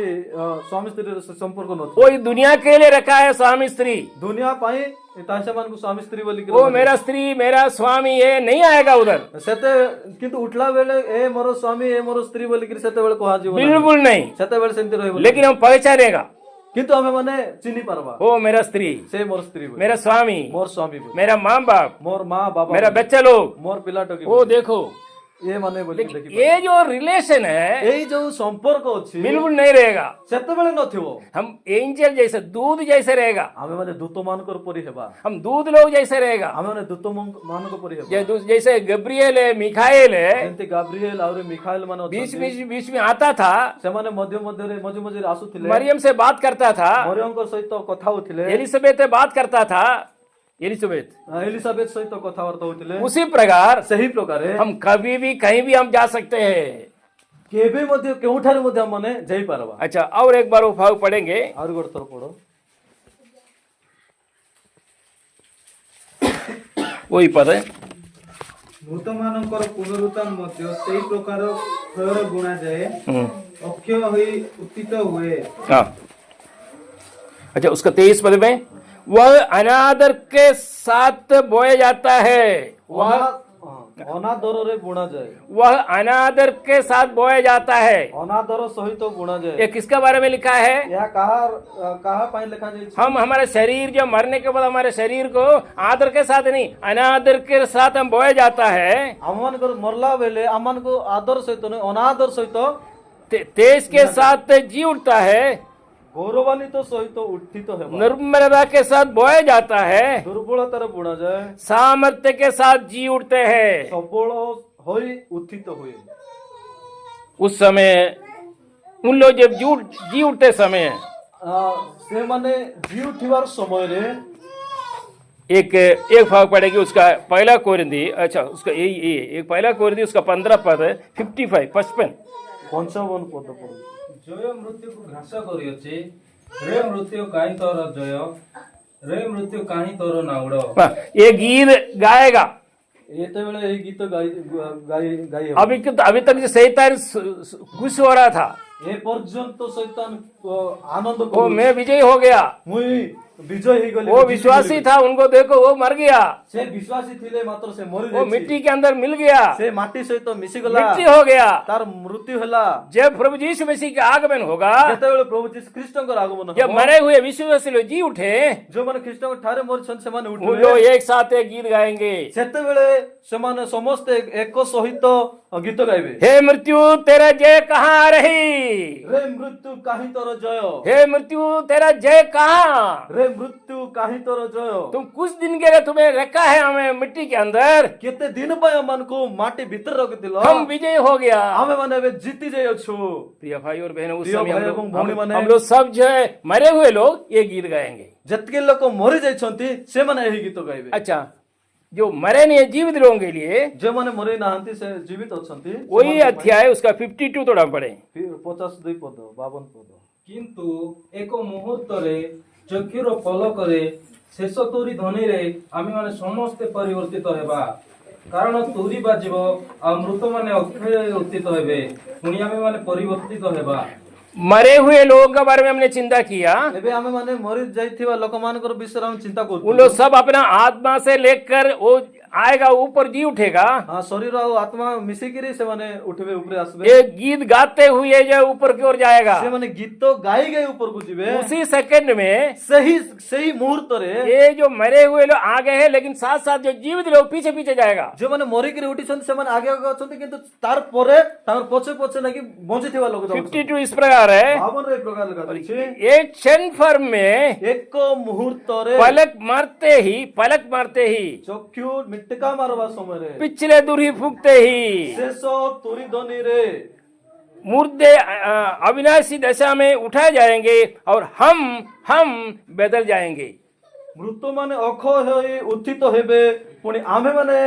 स्वामी स्त्री से संपर्क न। कोई दुनिया के लिए रखा है स्वामी स्त्री, दुनिया पाई तासे मान को स्वामी स्त्री बोली वो मेरा स्त्री मेरा स्वामी ये नहीं आएगा उधर, सेते किंतु उठला बेले ए मोर स्वामी ए मोर स्त्री बोली कि सेते बेले कहा जीवन बिल्कुल नहीं, सेते बेले सेंति रहबो, लेकिन हम पहचानेगा, किंतु हमें माने चिन्ही पारबा, वो मेरा स्त्री, से मोर स्त्री, मेरा स्वामी, मोर स्वामी, मेरा माँ बाप, मोर माँ बाबा, मेरा बच्चा लोग, मोर पिला टोकी, वो देखो ये माने बोली लेकिन देखि ये जो रिलेशन है एई जो संपर्क अछि बिल्कुल नहीं रहेगा। सेतेबेले नथिबो हम एंजल जैसे दूध जैसे रहेगा, आमे माने दूत मानकर परि हेबा हम दूध लोग जैसे रहेगा। आमे माने दूत मानकर परि हेबा जैसे गब्रियल है, मिखाएल है, जेंति गाब्रिएल और मिखाएल माने बीच अछंती बीच में आता था, से माने मध्य मध्य रे मझे मझे आसुथिले मरियम से बात करता था, मरियमकर सहित कथा होथिले एलिसबेथ से बात करता था, एलिसबेथ। एलिजाबेथ सहित कथावार्ता होथिले उसी प्रकार सही प्रकार हम कभी भी कहीं भी हम जा सकते हैं। केबे मध्य केउठारे मध्य माने जाई पारबा। अच्छा, और एक बार वो भाव पढ़ेंगे। और गोड़ थोर पड़ो वही पद है। ମୃତମାନଙ୍କର ପୁନରୁତ୍ଥାନ ମଧ୍ୟ ସେହି ପ୍ରକାର କ୍ଷୟରେ ଗୁଣାଯାଏ, ଅକ୍ଷୟ ହୋଇ ଉତ୍ଥିତ ହୁଏ। हाँ, अच्छा, उसका 23 पद में वह अनादर के साथ बोया जाता है। वह अनादर रे बुणा जाए, वह अनादर के साथ बोया जाता है। अनादर सहित बुणा ये जाए। किसके बारे में लिखा है? यह कहा पाई लिखा जाए हम हमारे शरीर जो मरने के बाद हमारे शरीर को आदर के साथ नहीं, अनादर के साथ हम बोया जाता है। आमମାନଙ୍କର मरला बेले आमनको आदर सहित नहीं अनादर सहित तेज के साथ जी उठता है, गौरवान्वित सहित उत्थित हेबा। निर्मलता के साथ बोया जाता है, दुर्बलतार बुणा जाए, सामर्थ्य के साथ जी उठते हैं। सबल होई उत्थित हुए। उस समय उन लोग जब जी उठते समय से माने जी उठिवार समय रे एक भाग पड़ेगी उसका पहला कोरिंथी। अच्छा, उसका यही एक पहला कोरिंथी उसका 15 पद 55 55 पद पढ़ो। ଜୟ ମୃତ୍ୟୁକୁ ଘ୍ରାସ କରିଅଛି, ରେ ମୃତ୍ୟୁ କାହିଁ ତୋର ଜୟ, ରେ ମୃତ୍ୟୁ କାହିଁ ତୋର ନାଉଡ଼। ये गीत गाएगा। ଯେତେବେଳେ ଏହି ଗୀତ ଗାଇ ଗାଇ ଗାଇ ହେବ, अभी तक जो शैतान खुश हो रहा था, ଏ ପର୍ଯ୍ୟନ୍ତ ଶୈତାନ आनंद वो मैं विजयी हो गया, मुई विजय ही गली। वो विश्वासी था, उनको देखो वो मर गया, से विश्वासी थिले मात्र से मरि वो मिट्टी के अंदर मिल गया, से माटी सहित मिसी गला, मिट्टी हो गया। तार मृत्यु होला। जब प्रभु यीशु मसीह का आगमन होगा, ଯେତେବେଳେ ପ୍ରଭୁ ଯୀଶୁ ଖ୍ରୀଷ୍ଟଙ୍କର आगमन जब ହେବ, मरे हुए विश्वासी लोग जी उठे, ଯୋଉମାନେ ଖ୍ରୀଷ୍ଟଙ୍କ ଠାରେ ମରିଛନ୍ତି ସେମାନେ वो ଉଠିବେ। लोग एक साथ एक गीत गाएंगे। ସେତେବେଳେ ସେମାନେ ସମସ୍ତେ ଏକ ସହିତ ଗୀତ ଗାଇବେ। हे मृत्यु तेरा जय कहाँ रही, रे मृत्यु काहि तोर जय, हे मृत्यु तेरा जय कहाँ। रे मृत्यु काहि तोर जय। तुम कुछ दिन के लिए तुम्हें रखा है हमें मिट्टी के अंदर, केते दिन ପାଇଁ ଆମମାନଙ୍କୁ माटी ଭିତରେ रखिथिଲ, हम विजय हो गया। ଆମେ ମାନେ ଏବେ ଜିତି ଯାଇଅଛୁ। प्रिय भाई और बहनों, उस प्रिय समय भाई एवं भौणी माने, हम लोग सब जो है मरे हुए लोग ये गीत गाएंगे। ଯେତିକି ଲୋକ ମରି ଯାଇଛନ୍ତି ସେମାନେ ଏହି ଗୀତ ଗାଇବେ। अच्छा, जो मरे नहीं है जीवित लोगों के लिए ଯେଉଁମାନେ ମରି ନାହାନ୍ତି ସେ ଜୀବିତ ଅଛନ୍ତି, वही अध्याय उसका 52 थोड़ा पढ़े। 52 ପଦ 52 ପଦ। କିନ୍ତୁ ଏକ ମୁହୂର୍ତ୍ତରେ ଚକ୍ଷୁର ପଲକରେ ଶେଷ ତୁରୀ ଧ୍ୱନିରେ ଆମେମାନେ ସମସ୍ତେ ପରିବର୍ତ୍ତିତ ହେବା, କାରଣ ତୁରୀ ବାଜିବ ଆଉ ମୃତମାନେ ଅକ୍ଷୟ ଉତ୍ଥିତ ହେବେ, ପୁଣି ଆମେମାନେ ପରିବର୍ତ୍ତିତ ହେବା। मरे हुए लोगों के बारे में हमने चिंता किया। ଏବେ ଆମେ ମାନେ ମରି ଯାଇଥିବା ଲୋକମାନଙ୍କର ବିଷୟରେ ଆମେ ଚିନ୍ତା उन କରୁଛୁ। लोग सब अपना आत्मा से लेकर वो आएगा ऊपर जी उठेगा। हाँ, शरीर और आत्मा मिसिकिरी ସେମାନେ उठिबे ऊपर आसबे। ये गीत गाते हुए जो ऊपर की ओर जाएगा, ସେମାନେ ଗୀତ ଗାଇ ଗାଇ ଉପରକୁ ଯିବେ। उसी सेकंड में ସେହି ମୁହୂର୍ତ୍ତରେ ये जो मरे हुए लोग आगे हैं, लेकिन साथ साथ जो जीवित लोग पीछे पीछे जाएगा। ଯେଉଁମାନେ ମରିକିରି ଉଠିଛନ୍ତି ସେମାନେ ଆगे ଆगे ଅଛନ୍ତି, କିନ୍ତୁ ତାର ପରେ ତାଙ୍କର ପଛେ ପଛେ ଲାଗି ବଞ୍ଚିଥିବା ଲୋକ ଯାଉଛନ୍ତି। 52 इस प्रकार है। 52 ଏ ପ୍ରକାର ଲେଖା ଅଛି। एक क्षण भर में ଏକ ମୁହୂର୍ତ୍ତରେ पलक मारते ही ଚକ୍ଷୁ ମିଟକା ମାରବା ସମୟରେ पिछले दूरी फूकते ही ଶେଷ ତୁରୀ ଧ୍ୱନିରେ मुर्दे अविनाशी दशा में उठाए जाएंगे और हम बदल जाएंगे। ମୃତମାନେ ଅକ୍ଷୟ ହୋଇ ଉତ୍ଥିତ ହେବେ, ପୁଣି ଆମେମାନେ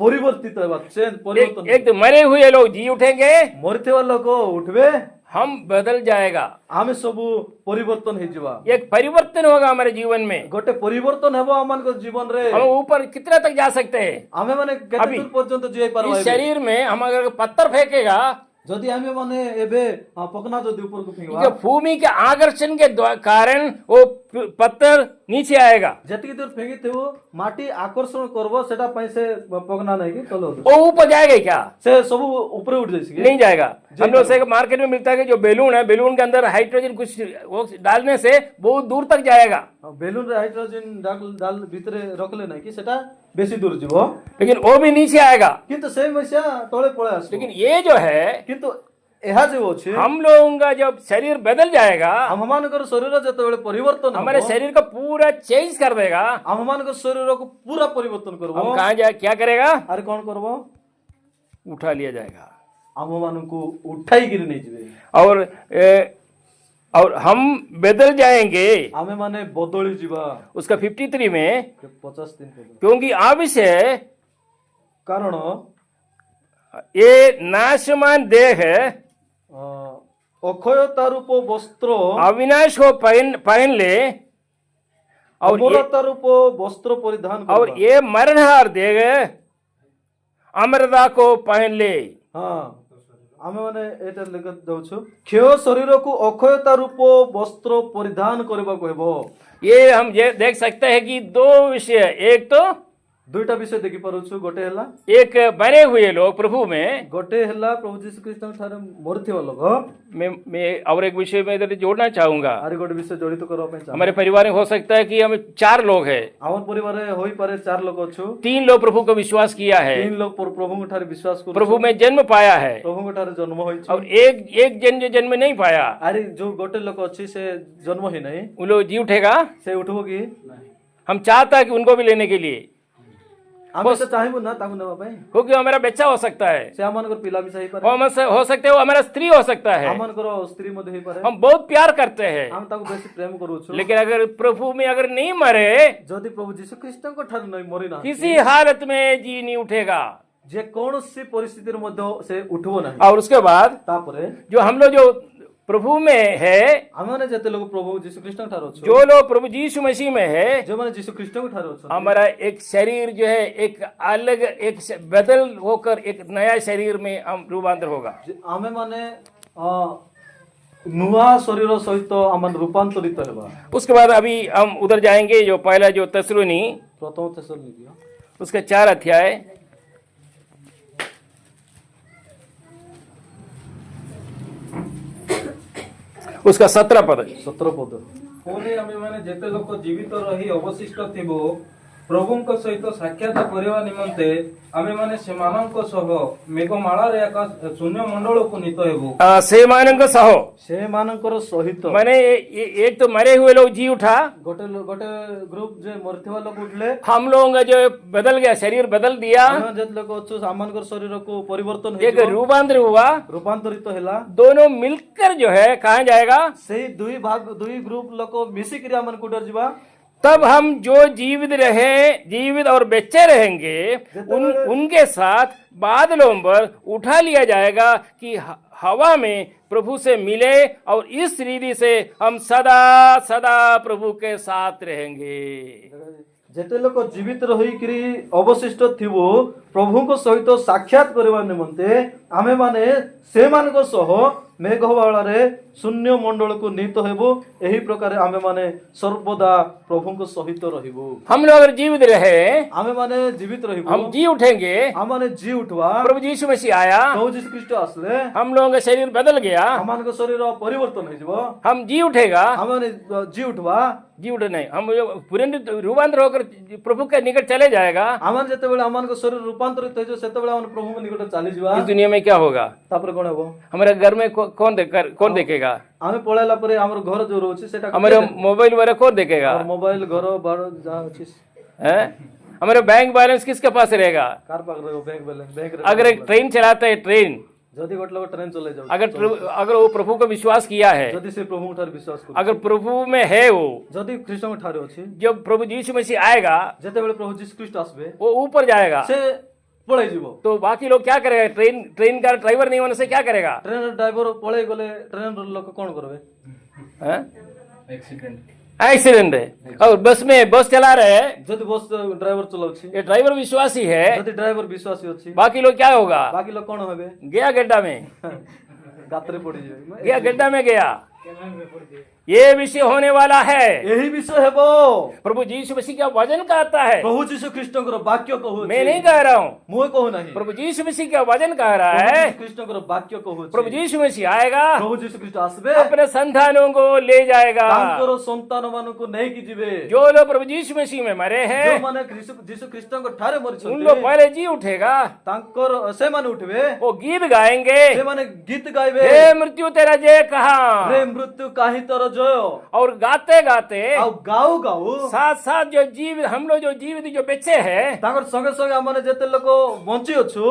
ପରିବର୍ତ୍ତିତ ହେବା। ପରିବର୍ତ୍ତନ एक तो मरे हुए लोग जी उठेंगे, ମରିଥିବା ଲୋକ ଉଠିବେ, हम बदल जाएगा। ଆମେ ସବୁ ପରିବର୍ତ୍ତନ ହେଇଯିବା। एक परिवर्तन होगा हमारे जीवन में। ଗୋଟେ ପରିବର୍ତ୍ତନ ହେବ ଆମମାନଙ୍କ ଜୀବନରେ। हम ऊपर कितना तक जा सकते हैं? ଆମେମାନେ କେତେ अभी ଦୂର ପର୍ଯ୍ୟନ୍ତ ଯାଇପାରିବା? इस शरीर में हम अगर पत्थर फेंकेगा, ଯଦି ଆମେ ମାନେ ଏବେ ପକନା ଯଦି ଉପରକୁ ଫିଙ୍ଗିବା, जो भूमि के आकर्षण के कारण वो पत्थर नीचे आएगा, ଯେତିକି ଦୂର ଫିଙ୍ଗିଥିବୁ ମାଟି ଆକର୍ଷଣ କରବ ସେଟା ପାଇଁ ସେ ପଗନା ନାହିଁ କି ଚलो वो ऊपर जाएगा ही क्या? ସେ ସବୁ ଉପରେ ଉଠି ଯାଇଛି କି नहीं जाएगा। हम लोग से मार्केट में मिलता है कि जो बैलून है, बैलून के अंदर हाइड्रोजन कुछ वो डालने से बहुत दूर तक जाएगा, ବେଲୁନ ରେ ହାଇଡ୍ରୋଜେନ ଡାଲ ଭିତରେ ରଖିଲେ ନାହିଁ କି ସେଟା ବେଶୀ ଦୂର ଯିବ, लेकिन वो भी नीचे आएगा। କିନ୍ତୁ ସେଇ ମସିଆ ତଳେ ପଳେଇ ଆସିବ। लेकिन ये जो है, କିନ୍ତୁ ଏହା ଯୋଉ ଅଛି हम लोगों का जब शरीर बदल जाएगा, ଆମମାନଙ୍କର ଶରୀର ଯେତେବେଳେ ପରିବର୍ତ୍ତନ हमारे ହବ शरीर को पूरा चेंज कर देगा। ଆମମାନଙ୍କର ଶରୀରକୁ ପୁରା ପରିବର୍ତ୍ତନ କରିବ। हम कहाँ जाए, क्या करेगा? ଆରେ କଣ କରିବ? उठा लिया जाएगा ଆମମାନଙ୍କୁ ଉଠାଇକିରି ନେଇଯିବେ। और हम बदल जाएंगे। ଆମେ ମାନେ ବଦଳି ଯିବା। उसका 53 में, 50 दिन ପର୍ଯ୍ୟନ୍ତ। क्योंकि अविषय କାରଣ ये नाशमान देह है, ଅକ୍ଷୟତା ରୂପ ବସ୍ତ୍ର अविनाश को पहन ले, और ଅମରତା ରୂପ ବସ୍ତ୍ର ପରିଧାନ और କରିବା। ये मरणहार देह अमरता को पहन ले। ହଁ ଆମେ ମାନେ ଏଇଟା ଲେଖା ଦଉଛୁ କ୍ଷୟ ଶରୀରକୁ ଅକ୍ଷୟତା ରୂପ ବସ୍ତ୍ର ପରିଧାନ କରିବାକୁ ହେବ। ये हम देख सकते हैं कि दो विषय, एक तो ଦୁଇଟା ବିଷୟ ଦେଖି ପାରୁଛୁ। ଗୋଟେ ହେଲା एक मरे हुए लोग प्रभु में, ଗୋଟେ ହେଲା ପ୍ରଭୁ ଯୀଶୁ ଖ୍ରୀଷ୍ଟଙ୍କ ଠାରେ ମରିଥିବା ଲୋକ। मैं और एक विषय में इधर जोड़ना चाहूंगा। ଆରେ ଗୋଟେ ବିଷୟ ଜଡ଼ିତ କରିବା ପାଇଁ ଚାହୁଁ। हमारे परिवार में हो सकता है कि हम 4 लोग हैं, ଆମର ପରିବାରରେ ହୋଇପାରେ 4 ଲୋକ ଅଛୁ। 3 लोग प्रभु को विश्वास किया है, 3 ଲୋକ ପ୍ରଭୁଙ୍କ ଠାରେ ବିଶ୍ୱାସ କରୁ। प्रभु में जन्म पाया है, ପ୍ରଭୁଙ୍କ ଠାରେ ଜନ୍ମ ହୋଇଛି। और एक जन जो जन्म नहीं पाया, ଆରେ ଯୋଉ ଗୋଟେ ଲୋକ ଅଛି ସେ ଜନ୍ମ ହିଁ ନାହିଁ, उन लोग जी उठेगा। ସେ ଉଠିବ କି? हम चाहता है कि उनको भी लेने के लिए, ଆମେ ସେ ଚାହିଁବୁ ନା ତାକୁ ନେବା ପାଇଁ। क्योंकि वो हमारा बच्चा हो सकता है, ସେ ଆମମାନଙ୍କର ପିଲା ବି ହେଇପାରେ, वो हमसे हो सकता है, वो हमारा स्त्री हो सकता है। ଆମମାନଙ୍କର ସ୍ତ୍ରୀ ମଧ୍ୟ ହେଇପାରେ। हम बहुत प्यार करते हैं, ଆମେ ତାକୁ ବେଶୀ ପ୍ରେମ କରୁଛୁ। लेकिन अगर प्रभु में अगर नहीं मरे, ଯଦି ପ୍ରଭୁ ଯୀଶୁ ଖ୍ରୀଷ୍ଟଙ୍କ ଠାରୁ ନାହିଁ ମରିନାହାନ୍ତି, किसी हालत में जी नहीं उठेगा। ଯେ କୌଣସି ପରିସ୍ଥିତିରେ ମଧ୍ୟ ସେ ଉଠିବ ନାହିଁ। और उसके बाद ତାପରେ जो हम लोग जो प्रभु में है, ଆମେମାନେ ଯେତେ ଲୋକ ପ୍ରଭୁ ଯୀଶୁ ଖ୍ରୀଷ୍ଟଙ୍କ ଠାରୁ ଅଛୁ, जो लोग प्रभु यीशु मसीह में है, ଯେଉଁମାନେ ଯୀଶୁ ଖ୍ରୀଷ୍ଟଙ୍କ ଠାରୁ ଅଛନ୍ତି, हमारा एक शरीर जो है एक अलग एक बदल होकर एक नया शरीर में हम रूपांतर होगा। ଆମେମାନେ ନୂଆ ଶରୀର ସହିତ ଆମେ ରୂପାନ୍ତରିତ ହେବା। उसके बाद अभी हम उधर जाएंगे, जो पहला जो तस्सलुनी ପ୍ରଥମ ଥେସଲୋନିକେ उसका 4 अध्याय, उसका 17 पद। 17 ପଦ। ପୁଣି ଆମେମାନେ ଯେତେ ଲୋକ ଜୀବିତ ରହି ଅବଶିଷ୍ଟ ଥିବୁ ପ୍ରଭୁଙ୍କ ସହିତ ସାକ୍ଷାତ କରିବା ନିମନ୍ତେ ଆମେମାନେ ସେମାନଙ୍କ ସହ ମେଘମାଳାରେ ଆକାଶ ଶୂନ୍ୟ ମଣ୍ଡଳକୁ ନୀତ ହେବୁ। सेमानंद सहो, ସେମାନଙ୍କର ସହିତ मैंने एक तो मरे हुए लोग जी उठा, ଗୋଟେ ଗ୍ରୁପ ଯେ ମରିଥିବା ଲୋକ ଉଠିଲେ, हम लोगों का जो बदल गया, शरीर बदल दिया, ଆମେ ଯେତେ ଲୋକ ଅଛୁ ଆମମାନଙ୍କର ଶରୀରକୁ ପରିବର୍ତ୍ତନ एक ହେଇଯିବ, रूपांतर हुआ, ରୂପାନ୍ତରିତ ହେଲା। दोनों मिलकर जो है कहाँ जाएगा? ସେଇ ଦୁଇ ଗ୍ରୁପ ଲୋକ ମିଶିକିରି ଆମେ କୋଉଠି ଯିବା? तब हम जो जीवित रहे, जीवित और बचे रहेंगे, उनके साथ बादलों पर उठा लिया जाएगा कि हवा में प्रभु से मिले, और इस रीति से हम सदा सदा प्रभु के साथ रहेंगे। ଯେତେ ଲୋକ ଜୀବିତ ରହିକିରି ଅବଶିଷ୍ଟ ଥିବୁ ପ୍ରଭୁଙ୍କ ସହିତ ସାକ୍ଷାତ କରିବା ନିମନ୍ତେ ଆମେମାନେ ସେମାନଙ୍କ ସହ ମେଘମାଳାରେ ଶୂନ୍ୟ ମଣ୍ଡଳକୁ ନୀତ ହେବୁ। ଏହି ପ୍ରକାର ଆମେମାନେ ସର୍ବଦା ପ୍ରଭୁଙ୍କ ସହିତ ରହିବୁ। हम लोग अगर जीवित रहे, ଆମେମାନେ ଜୀବିତ ରହିବୁ, हम जी उठेंगे। ଆମମାନେ ଜି ଉଠିବା। प्रभु यीशु मसीह आया, ପ୍ରଭୁ ଯୀଶୁ ଖ୍ରୀଷ୍ଟ ଆସିଲେ हम लोगों का शरीर बदल गया, ଆମମାନଙ୍କ ଶରୀର ପରିବର୍ତ୍ତନ ହେଇଯିବ। हम जी उठेगा, ଆମମାନେ ଜି ଉଠିବା। जी उठे नहीं, हम पूर्ण रूपांतर होकर प्रभु के निकट चले जाएगा। ଆମମାନେ ଯେତେବେଳେ ଆମମାନଙ୍କ ଶରୀର ରୂପାନ୍ତରିତ ହେଇଯିବ ସେତେବେଳେ ଆମେ ପ୍ରଭୁଙ୍କ ନିକଟରେ ଚାଲିଯିବା। इस दुनिया में क्या होगा? ତାପରେ କଣ ହେବ? हमारे घर में कौन देखेगा? ଆମେ ପଳେଇଲା ପରେ ଆମର ଘର ଯୋଉ ରହୁଛି ସେଟା हमारे मोबाइल वगैरह कौन देखेगा? ମୋବାଇଲ ଘର ବାଡ଼ ଯାହା ଅଛି हैं? हमारे बैंक बैलेंस किसके पास रहेगा? କାର ପାଖରେ ରହିବ? ବ୍ୟାଙ୍କ ବାଲାନ୍ସ ବ୍ୟାଙ୍କରେ। अगर एक ट्रेन चलाता है, ट्रेन ଯଦି ଗୋଟେ ଲୋକ ଟ୍ରେନ ଚଲେଇ ଯାଉଛି, अगर वो प्रभु को विश्वास किया है, ଯଦି ସେ ପ୍ରଭୁଙ୍କ ଠାରେ ବିଶ୍ୱାସ କରୁଛି, अगर प्रभु में है वो, ଯଦି ଖ୍ରୀଷ୍ଟଙ୍କ ଠାରେ ଅଛି, जब प्रभु यीशु मसीह आएगा ଯେତେବେଳେ ପ୍ରଭୁ ଯୀଶୁ ଖ୍ରୀଷ୍ଟ ଆସିବେ वो ऊपर जाएगा, ସେ ପଳେଇ ଯିବ। तो बाकी लोग क्या करेगा? ट्रेन का ड्राइवर नहीं होने से क्या करेगा? ଟ୍ରେନ ଡ୍ରାଇଭର ପଳେଇ ଗଲେ ଟ୍ରେନ ଲୋକ କଣ କରିବେ? हैं? एक्सीडेंट है। और बस चला रहे हैं, ଯଦି ବସ୍ ଡ୍ରାଇଭର ଚଲାଉଛି, ये ड्राइवर विश्वासी है, ଯଦି ଡ୍ରାଇଭର ବିଶ୍ୱାସୀ ଅଛି, बाकी लोग क्या होगा? ବାକି ଲୋକ କଣ ହେବେ? गया गड्ढा में, ଗାତରେ ପଡିଯିବେ। गया गड्ढा में गया, ये विषय होने वाला है। यही विषय हेबो। प्रभु यीशु मसीह का वचन कहता है, प्रभु जीशु ख्रीष्टଙ୍କର ବାକ୍ୟ କହୁଛି। मैं नहीं कह रहा हूँ। ମୁଁ କହୁ ନାହିଁ। प्रभु यीशु मसीह का वचन कह रहा है। ଖ୍ରୀଷ୍ଟଙ୍କର ବାକ୍ୟ କହୁଛି। प्रभु यीशु मसीह आएगा, ପ୍ରଭୁ ଯୀଶୁ ଖ୍ରୀଷ୍ଟ ଆସିବେ, अपने संतानों को ले जाएगा। ତାଙ୍କର ସନ୍ତାନ ମାନଙ୍କୁ ନେଇକି ଯିବେ। जो लोग प्रभु यीशु मसीह में मरे हैं, ଯେଉଁମାନେ ଯୀଶୁ ଖ୍ରୀଷ୍ଟଙ୍କ ଠାରେ उन ମରିଛନ୍ତି, लोग पहले जी उठेगा, ତାଙ୍କର ସେମାନେ ଉଠିବେ, वो गीत गाएंगे, ସେମାନେ गीत गाइबे। हे मृत्यु तेरा जय कहाँ। रे मृत्यु काहि तोर जय। और गाते गाते ଆଉ ଗାଉ ଗାଉ साथ साथ जो जीवित हम लोग जो जीवित जो बच्चे हैं, ତାଙ୍କର संगे संगे ଆମମାନେ ଯେତେ ଲୋକ ବଞ୍ଚି ଅଛୁ,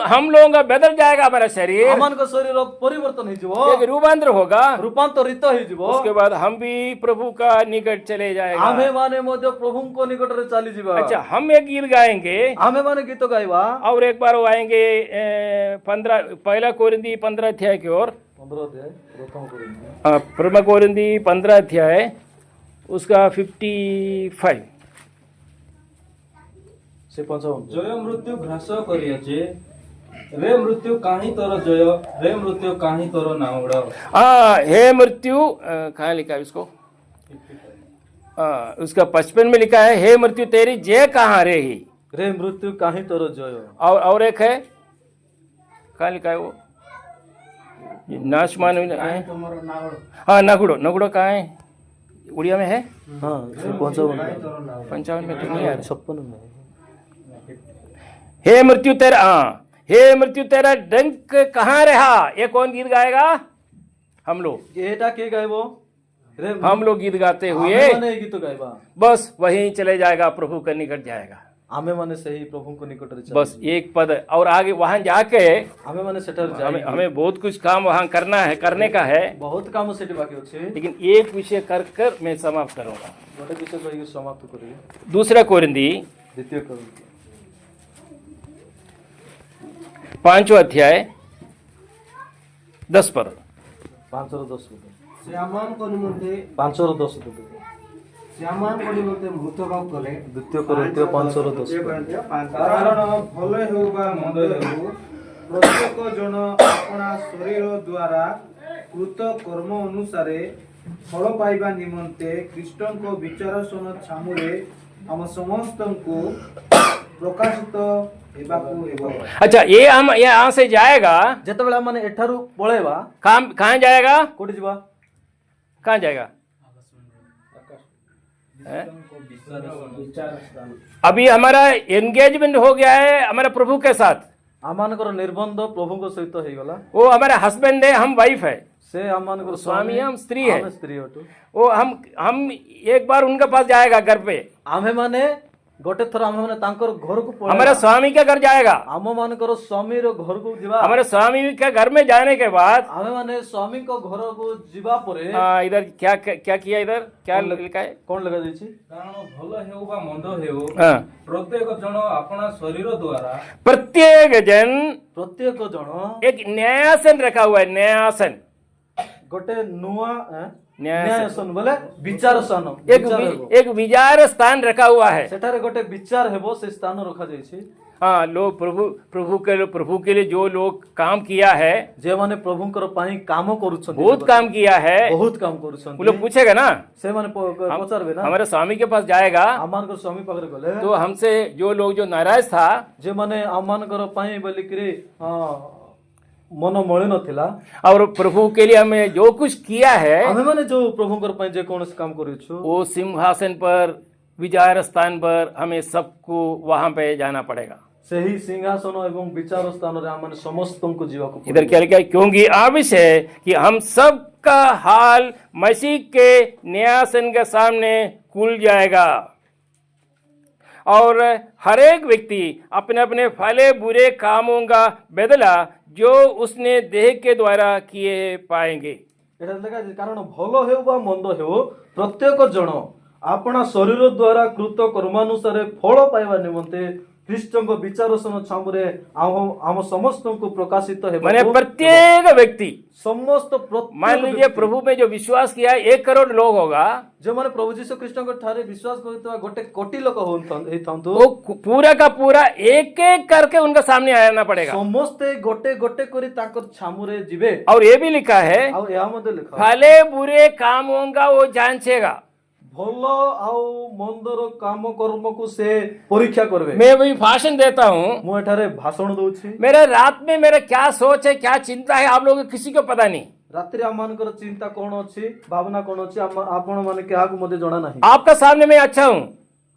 हम लोगों का बदल जाएगा हमारा शरीर, ଆମମାନଙ୍କ ଶରୀର ପରିବର୍ତ୍ତନ ହେଇଯିବ, एक रूपांतर होगा। ରୂପାନ୍ତରିତ ହେଇଯିବ। उसके बाद हम भी प्रभु का निकट चले जाएगा। ଆମେ ମାନେ ମଧ୍ୟ ପ୍ରଭୁଙ୍କ ନିକଟରେ ଚାଲିଯିବା। अच्छा, हम एक गीत गाएंगे ଆମେ ମାନେ गीत गाइबा। और एक बार वो आएंगे 1 कोरिन्थी 15 अध्याय की ओर। 15 अध्याय प्रथम कोरिन्थी। 1 कोरिन्थी 15 अध्याय उसका 55। ସେ 55 ଜୟ ମୃତ୍ୟୁ ଘ୍ରାସ କରିଅଛେ, ରେ ମୃତ୍ୟୁ କାହିଁ ତୋର ଜୟ, ରେ ମୃତ୍ୟୁ କାହିଁ ତୋର ନାଉଡ଼। हे मृत्यु कहाँ लिखा है इसको? उसका 55 में लिखा है, हे मृत्यु तेरी जय कहाँ रही। रे मृत्यु काहि तोर जय। और एक है, कहाँ लिखा है वो? नाशमान है। हाँ, नगुड़ो, नगुड़ो कहाँ है? उड़िया में है? हाँ, से 55 55 में तो नहीं आ रहा। 56 में। हे मृत्यु तेरा, हे मृत्यु तेरा डंक कहाँ रहा। ये कौन गीत गाएगा? हम लोग। एटा के गाइबो? रे हम लोग गीत गाते हुए आमे माने गीत गाइबा। बस वहीं चले जाएगा, प्रभु के निकट जाएगा। आमे माने सही प्रभुଙ୍କ निकटରେ ଚାଲିଯିବା। बस एक पद और आगे वहां जाके आमे माने सेठार हमें जाई। हमें बहुत कुछ काम वहां करना है, करने का है, बहुत काम सेठी बाकी ଅଛି। लेकिन एक विषय कर कर मैं समाप्त करूंगा। ଗୋଟେ ବିଷୟ କହିକି ସମାପ୍ତ କରିବି। 2 कोरिन्थी ଦ୍विତୀୟ କୋରିନ୍ଥ 5वां अध्याय 10 पद। 5 ର 10 ପଦ। ସେ ଆମମାନଙ୍କ ନିମନ୍ତେ 5 ର 10 ପଦ। ସେ ଆମମାନଙ୍କ ନିମନ୍ତେ ମୃତଭାବ କଲେ। ଦ୍ୱିତୀୟ କୋରିନ୍ଥ 5 ର 10 ପଦ। କାରଣ ଭଲ ହେଉ ବା ମନ୍ଦ ହେଉ, ପ୍ରତ୍ୟେକ ଜଣ ଆପଣା ଶରୀର ଦ୍ୱାରା କୃତ କର୍ମ ଅନୁସାରେ ଫଳ ପାଇବା ନିମନ୍ତେ ଖ୍ରୀଷ୍ଟଙ୍କ ବିଚାରାସନ ଛାମୁରେ ଆମ ସମସ୍ତଙ୍କୁ ପ୍ରକାଶିତ ହେବାକୁ ହେବ। अच्छा, ये हम यहाँ से जाएगा, ଯେତେବେଳେ ଆମେ ଏଠାରୁ ପଳେଇବା, कहाँ जाएगा? କୋଉଠି ଯିବା? कहाँ जाएगा? अभी हमारा एंगेजमेंट हो गया है हमारे प्रभु के साथ। ଆମମାନଙ୍କର ନିର୍ବନ୍ଧ ପ୍ରଭୁଙ୍କ ସହିତ ହେଇଗଲା। वो हमारा हस्बैंड है, हम वाइफ है। ସେ ଆମମାନଙ୍କର स्वामी हम स्त्री है। ଆମେ ସ୍ତ୍ରୀ ଅଟୁ। वो हम एक बार उनके पास जाएगा घर पे। ଆମେ ମାନେ ଗୋଟେ ଥର ଆମେ ମାନେ ତାଙ୍କର ଘରକୁ हमारे ପଳେଇବା। स्वामी के घर जाएगा। ଆମ ମାନଙ୍କର ସ୍ୱାମୀର ଘରକୁ ଯିବା। हमारे स्वामी के घर में जाने के बाद ଆମେ ମାନେ ସ୍ୱାମୀଙ୍କ ଘରକୁ ଯିବା ପରେ इधर क्या क्या किया? इधर क्या लिखा है? କଣ ଲେଖା ଯାଇଛି? କାରଣ ଭଲ ହେଉ ବା ମନ୍ଦ ହେଉ, हाँ। ପ୍ରତ୍ୟେକ ଜଣ ଆପଣା ଶରୀର ଦ୍ୱାରା प्रत्येक जन ପ୍ରତ୍ୟେକ ଜଣ एक न्यायासन रखा हुआ है। न्यायासन, ଗୋଟେ ନୂଆ न्यायासन। ନ୍ୟାୟସନ ବୋଲେ ବିଚାର ସ୍ଥାନ। एक एक विचार स्थान रखा हुआ है। ସେଠାରେ ଗୋଟେ ବିଚାର ହେବ, ସେ ସ୍ଥାନ ରଖାଯାଇଛି। हाँ, लोग प्रभु के लिए जो लोग काम किया है, ଯେଉଁମାନେ ପ୍ରଭୁଙ୍କର ପାଇଁ କାମ କରୁଛନ୍ତି, बहुत काम किया है, ବହୁତ କାମ वो କରୁଛନ୍ତି, लोग पूछेगा ना, ସେମାନେ ପଚାରିବେ ନା। हमारे स्वामी के पास जाएगा ଆମମାନଙ୍କର ସ୍ୱାମୀ ପାଖରେ ଗଲେ तो हमसे जो लोग जो नाराज था, ଯେଉଁମାନେ ଆମମାନଙ୍କର ପାଇଁ ବୋଲିକିରି ମନ ମଳି ନଥିଲା, और प्रभु के लिए हमें जो कुछ किया है, ଆମେମାନେ ଯୋଉ ପ୍ରଭୁଙ୍କର ପାଇଁ ଯେ କୌଣସି କାମ କରିଛୁ, वो सिंहासन पर, विचार स्थान पर हमें सबको वहां पे जाना पड़ेगा। ସେହି ସିଂହାସନ ଏବଂ ବିଚାର ସ୍ଥାନରେ ଆମମାନେ ସମସ୍ତଙ୍କୁ ଯିବାକୁ ପଡ଼ିବ। इधर क्या लिखा है? क्योंकि आवश्यक है कि हम सबका हाल मसीह के न्यायासन के सामने खुल जाएगा और हर एक व्यक्ति अपने अपने फले बुरे कामों का बदला जो उसने देह के द्वारा किए पाएंगे। ଏଟା ଲେଖା ଅଛି, କାରଣ ଭଲ ହେଉ ବା ମନ୍ଦ ହେଉ, ପ୍ରତ୍ୟେକ ଜଣ ଆପଣା ଶରୀର ଦ୍ୱାରା କୃତ କର୍ମାନୁସାରେ ଫଳ ପାଇବା ନିମନ୍ତେ ଖ୍ରୀଷ୍ଟଙ୍କ ବିଚାରସନ ଛାମୁରେ ଆମ ସମସ୍ତଙ୍କୁ ପ୍ରକାଶିତ माने ହେବାକୁ प्रत्येक व्यक्ति, ସମସ୍ତ मान लीजिए प्रभु में जो विश्वास किया 1 करोड़ लोग होगा, ଯେଉଁମାନେ ପ୍ରଭୁ ଯୀଶୁ ଖ୍ରୀଷ୍ଟଙ୍କ ଠାରେ ବିଶ୍ୱାସ କରୁଥିବା 1 କୋଟି ଲୋକ ହେଇଥାନ୍ତୁ वो पूरा का पूरा एक एक करके उनका सामने आना पड़ेगा। ସମସ୍ତେ ଗୋଟେ ଗୋଟେ କରି ତାଙ୍କର ଛାମୁରେ ଯିବେ। और ये भी लिखा है, ଆଉ ଏହା ମଧ୍ୟ ଲେଖା भले बुरे कामों का वो जांचेगा। ଭଲ ଆଉ ମନ୍ଦର କାମ କର୍ମକୁ ସେ ପରୀକ୍ଷା କରିବେ। मैं भी भाषण देता हूँ, ମୁଁ ଏଠାରେ ଭାଷଣ ଦଉଛି। मेरा रात में मेरा क्या सोच है, क्या चिंता है, आप लोगों को किसी को पता नहीं। ରାତିରେ ଆମମାନଙ୍କର ଚିନ୍ତା କଣ ଅଛି, ଭାବନା କଣ ଅଛି, ଆପଣ ମାନେ କାହାକୁ ମଧ୍ୟ ଜଣା ନାହିଁ। आपका सामने मैं अच्छा हूँ,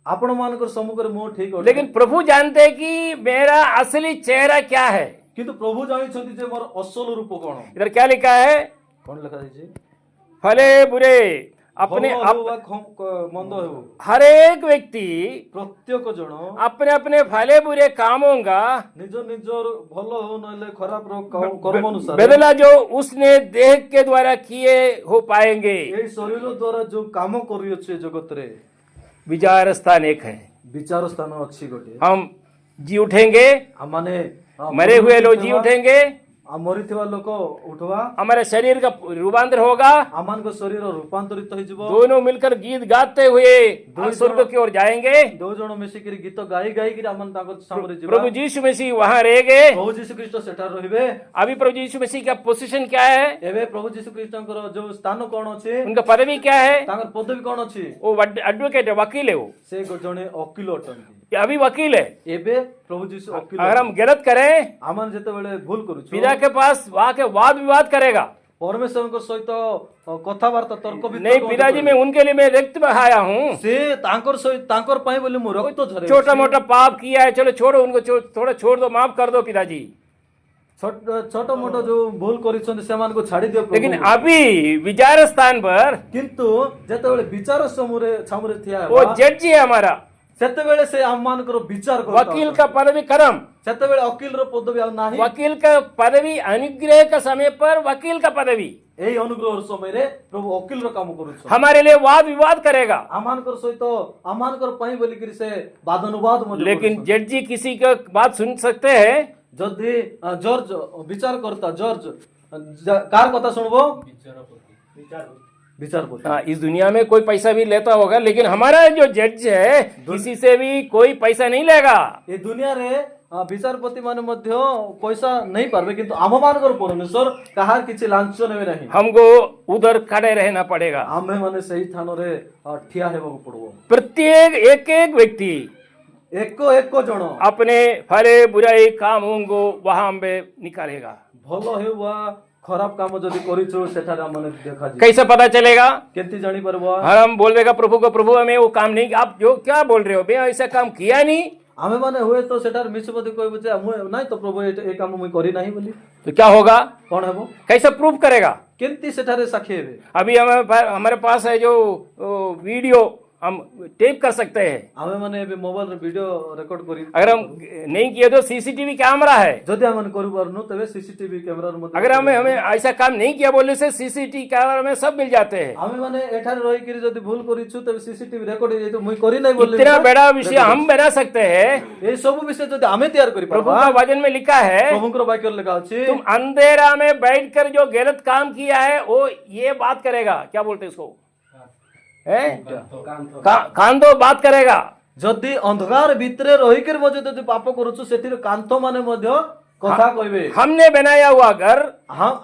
ଆପଣ ମାନଙ୍କର ସମ୍ମୁଖରେ ମୁଁ ଠିକ ଅଛି, लेकिन प्रभु जानते हैं कि मेरा असली चेहरा क्या है। କିନ୍ତୁ ପ୍ରଭୁ ଜାଣିଛନ୍ତି ଯେ ମୋର ଅସଲ ରୂପ କଣ। इधर क्या लिखा है, କଣ ଲେଖା ହେଇଛି? भले बुरे अपने ଭଲ ହେଉ ବା ମନ୍ଦ ହେଉ हर एक व्यक्ति ପ୍ରତ୍ୟେକ ଜଣ अपने अपने भले बुरे कामों का ନିଜ ନିଜର ଭଲ ହଉ ନହେଲେ ଖରାପର କର୍ମ ଅନୁସାରେ बदला जो उसने देह के द्वारा किए हो पाएंगे। ଏଇ ଶରୀର ଦ୍ୱାରା ଯୋଉ କାମ କରିଅଛି ଏ ଜଗତରେ विचार स्थान एक है, ବିଚାର ସ୍ଥାନ ଅଛି ଗୋଟେ। हम जी उठेंगे, ଆମମାନେ मरे हुए लोग जी उठेंगे, ମରିଥିବା ଲୋକ ଉଠବା, हमारे शरीर का रूपांतर होगा, ଆମମାନଙ୍କ ଶରୀର ରୂପାନ୍ତରିତ ହେଇଯିବ। दोनों मिलकर गीत गाते हुए स्वर्ग की ओर जाएंगे। ଦୁଇ ଜଣ ମିଶିକିରି ଗୀତ ଗାଇ ଗାଇକିରି ଆମମାନେ ତାଙ୍କ ସାମରେ ଯିବା। प्रभु यीशु मसीह वहां रहेंगे। ପ୍ରଭୁ ଯୀଶୁ ଖ୍ରୀଷ୍ଟ ସେଠାରେ ରହିବେ। अभी प्रभु यीशु मसीह का पोजीशन क्या है, ଏବେ ପ୍ରଭୁ ଯୀଶୁ ଖ୍ରୀଷ୍ଟଙ୍କର ଯୋଉ ସ୍ଥାନ କଣ ଅଛି, उनका पदवी क्या है, ତାଙ୍କର ପଦବୀ କଣ ଅଛି? वो एडवोकेट है, वकील है। वो ସେ ଜଣେ ଓକିଲ ଅଟନ୍ତି। अभी वकील है। ଏବେ ପ୍ରଭୁ ଯୀଶୁ ଓକିଲ। अगर हम गलत करें, ଆମମାନେ ଯେତେବେଳେ ଭୁଲ କରୁଛୁ, पिता के पास वहां के वाद विवाद करेगा। ପରମେଶ୍ୱରଙ୍କ ସହିତ କଥାବାର୍ତ୍ତା ତର୍କ नहीं पिताजी, मैं उनके लिए मैं रक्त बहाया हूँ, ସେ ତାଙ୍କର ସହିତ ତାଙ୍କର ପାଇଁ ବୋଲି ମୁଁ ରକ୍ତ ଝରେ। छोटा मोटा पाप किया है, चलो छोड़ो उनको, थोड़ा छोड़ दो, माफ कर दो पिताजी। ଛୋଟ ମୋଟ ଯୋଉ ଭୁଲ କରିଛନ୍ତି ସେମାନଙ୍କୁ ଛାଡି ଦିଅ ପ୍ରଭୁ। लेकिन अभी विचार स्थान पर କିନ୍ତୁ ଯେତେବେଳେ ବିଚାର ଛାମୁରେ ଠିଆ वो ହେବା, जज है हमारा, ସେତେବେଳେ ସେ ଆମମାନଙ୍କର ବିଚାର वकील का पदवी कर्म, ସେତେବେଳେ ଓକିଲର ପଦବୀ ଆଉ ନାହିଁ। वकील का पदवी अनुग्रह का समय पर वकील का पदवी ଏଇ ଅନୁଗ୍ରହର ସମୟରେ ପ୍ରଭୁ ଓକିଲର କାମ କରୁଛ। हमारे लिए वाद विवाद करेगा। ଆମମାନଙ୍କର ସହିତ ଆମମାନଙ୍କର ପାଇଁ ବୋଲିକିରି ସେ ବାଦନବାଦ ମଧ୍ୟ लेकिन କରୁଛନ୍ତି। जज किसी का बात सुन सकते हैं, ଯଦି ଜର୍ଜ ବିଚାରକର୍ତ୍ତା ଜର୍ଜ କାହାର କଥା ଶୁଣିବ? ବିଚାରପତି। हाँ, इस दुनिया में कोई पैसा भी लेता होगा, लेकिन हमारा जो जज है किसी से भी कोई पैसा नहीं लेगा। ଏ ଦୁନିଆରେ ବିଚାରପତି ମାନେ ମଧ୍ୟ ପଇସା ନେଇ ପାରିବେ, କିନ୍ତୁ ଆମମାନଙ୍କର ପରମେଶ୍ୱର କାହାର କିଛି ଲାଞ୍ଚ ନେବେ ନାହିଁ। हमको उधर खड़े रहना पड़ेगा। ଆମେ ମାନେ ସେଇ ସ୍ଥାନରେ ଠିଆ ହେବାକୁ ପଡିବ। प्रत्येक एक एक व्यक्ति ଏକ ଏକ ଜଣ अपने भले बुराई कामों को वहां पे निकालेगा। ଭଲ ହେଉ ବା ଖରାପ କାମ ଯଦି କରିଛୁ ସେଠାରେ ଆମମାନେ ଦେଖାଯିବ। कैसे पता चलेगा? କେମିତି ଜାଣିପାରିବ? हम बोल देगा प्रभु को, प्रभु हमें वो काम नहीं, आप जो क्या बोल रहे हो, मैं ऐसा काम किया नहीं। ଆମେ ମାନେ हुएତ ସେଠାରେ ମିଛ ବୋଧେ କହିବୁ ଯେ ମୁଁ ନାଇଁ ତ ପ୍ରଭୁ ଏ କାମ ମୁଁ କରି ନାହିଁ ବୋଲି। तो क्या होगा? କଣ ହେବ? कैसे प्रूफ करेगा? କେମିତି ସେଠାରେ ସାକ୍ଷୀ ହେବେ? अभी हमारे पास है जो वीडियो हम टेप कर सकते हैं। ଆମେ ମାନେ ଏବେ ମୋବାଇଲରେ ଭିଡିଓ ରେକର୍ଡ କରି अगर हम नहीं किए तो सीसीटीवी कैमरा है। ଯଦି ଆମେ କରିପାରୁନୁ ତେବେ सीसीटीवी कैमराର ମଧ୍ୟ अगर हमें ऐसा काम नहीं किया बोलने से सीसीटीवी कैमरा में सब मिल जाते हैं। ଆମେ ମାନେ ଏଠାରେ ରହିକିରି ଯଦି ଭୁଲ କରିଛୁ ତେବେ सीसीटीवी ରେକର୍ଡ ହେଇଯାଇଥିବ ମୁଇଁ କରି ନାହିଁ ବୋଲି। इतना बड़ा विषय हम बना सकते हैं। ଏ ସବୁ ବିଷୟ ଯଦି ଆମେ ତିଆରି प्रभु କରିପାରିବା, का वचन में लिखा है, ପ୍ରଭୁଙ୍କର ବାକ୍ୟରେ ଲେଖା ଅଛି, तुम अंधेरा में बैठकर जो गलत काम किया है वो ये बात करेगा, क्या बोलते हैं इसको, कांतो बात करेगा। ଯଦି ଅନ୍ଧକାର ଭିତରେ ରହିକିରି ମଧ୍ୟ ଯଦି ପାପ କରୁଛୁ ସେଥିରେ କାନ୍ଥ ମାନେ ମଧ୍ୟ କଥା କହିବେ। हमने बनाया हुआ घर,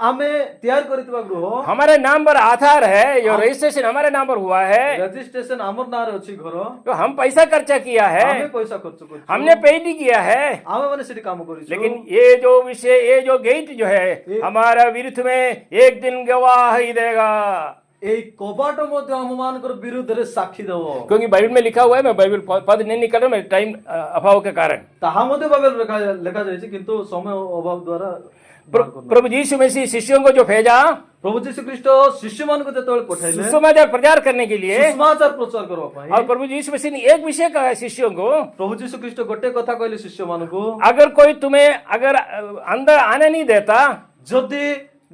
ଆମେ ତିଆରି କରିଥିବା ଗୃହ, हमारे नाम पर आधार है, जो रजिस्ट्रेशन हमारे नाम पर हुआ है, ରେଜିଷ୍ଟ୍ରେସନ ଆମର ନାଁରେ ଅଛି ଘର, तो हम पैसा खर्चा किया है, ଆମେ ପଇସା ଖର୍ଚ୍ଚ କରୁଛୁ, हमने पेड किया है। ଆମେ ମାନେ ସେଠି କାମ କରିଛୁ। लेकिन ये जो विषय, ये जो गेट जो है हमारा विरुद्ध में एक दिन गवाही देगा। ଏଇ କବାଟ ମଧ୍ୟ ଆମମାନଙ୍କର ବିରୁଦ୍ଧରେ ସାକ୍ଷୀ ଦେବ। क्योंकि बाइबल में लिखा हुआ है, मैं बाइबल पद नहीं निकल रहा, मेरे टाइम अभाव के कारण। ତାହା ମଧ୍ୟ ବାଇବେଲରେ ଲେଖା ଯାଇଛି, କିନ୍ତୁ ସମୟ ଅଭାବ ଦ୍ୱାରା प्रभु यीशु मसीह शिष्यों को जो भेजा ପ୍ରଭୁ ଯୀଶୁ ଖ୍ରୀଷ୍ଟ ଶିଷ୍ୟମାନଙ୍କୁ ଯେତେବେଳେ ପଠାଇଲେ सुसमाचार प्रचार करने के लिए, ସୁସମାଚାର ପ୍ରଚାର କରିବା ପାଇଁ, और प्रभु यीशु मसीह ने एक विषय कहा है शिष्यों को, ପ୍ରଭୁ ଯୀଶୁ ଖ୍ରୀଷ୍ଟ ଗୋଟେ କଥା କହିଲେ ଶିଷ୍ୟମାନଙ୍କୁ, अगर कोई तुम्हें अगर अंदर आने नहीं देता ଯଦି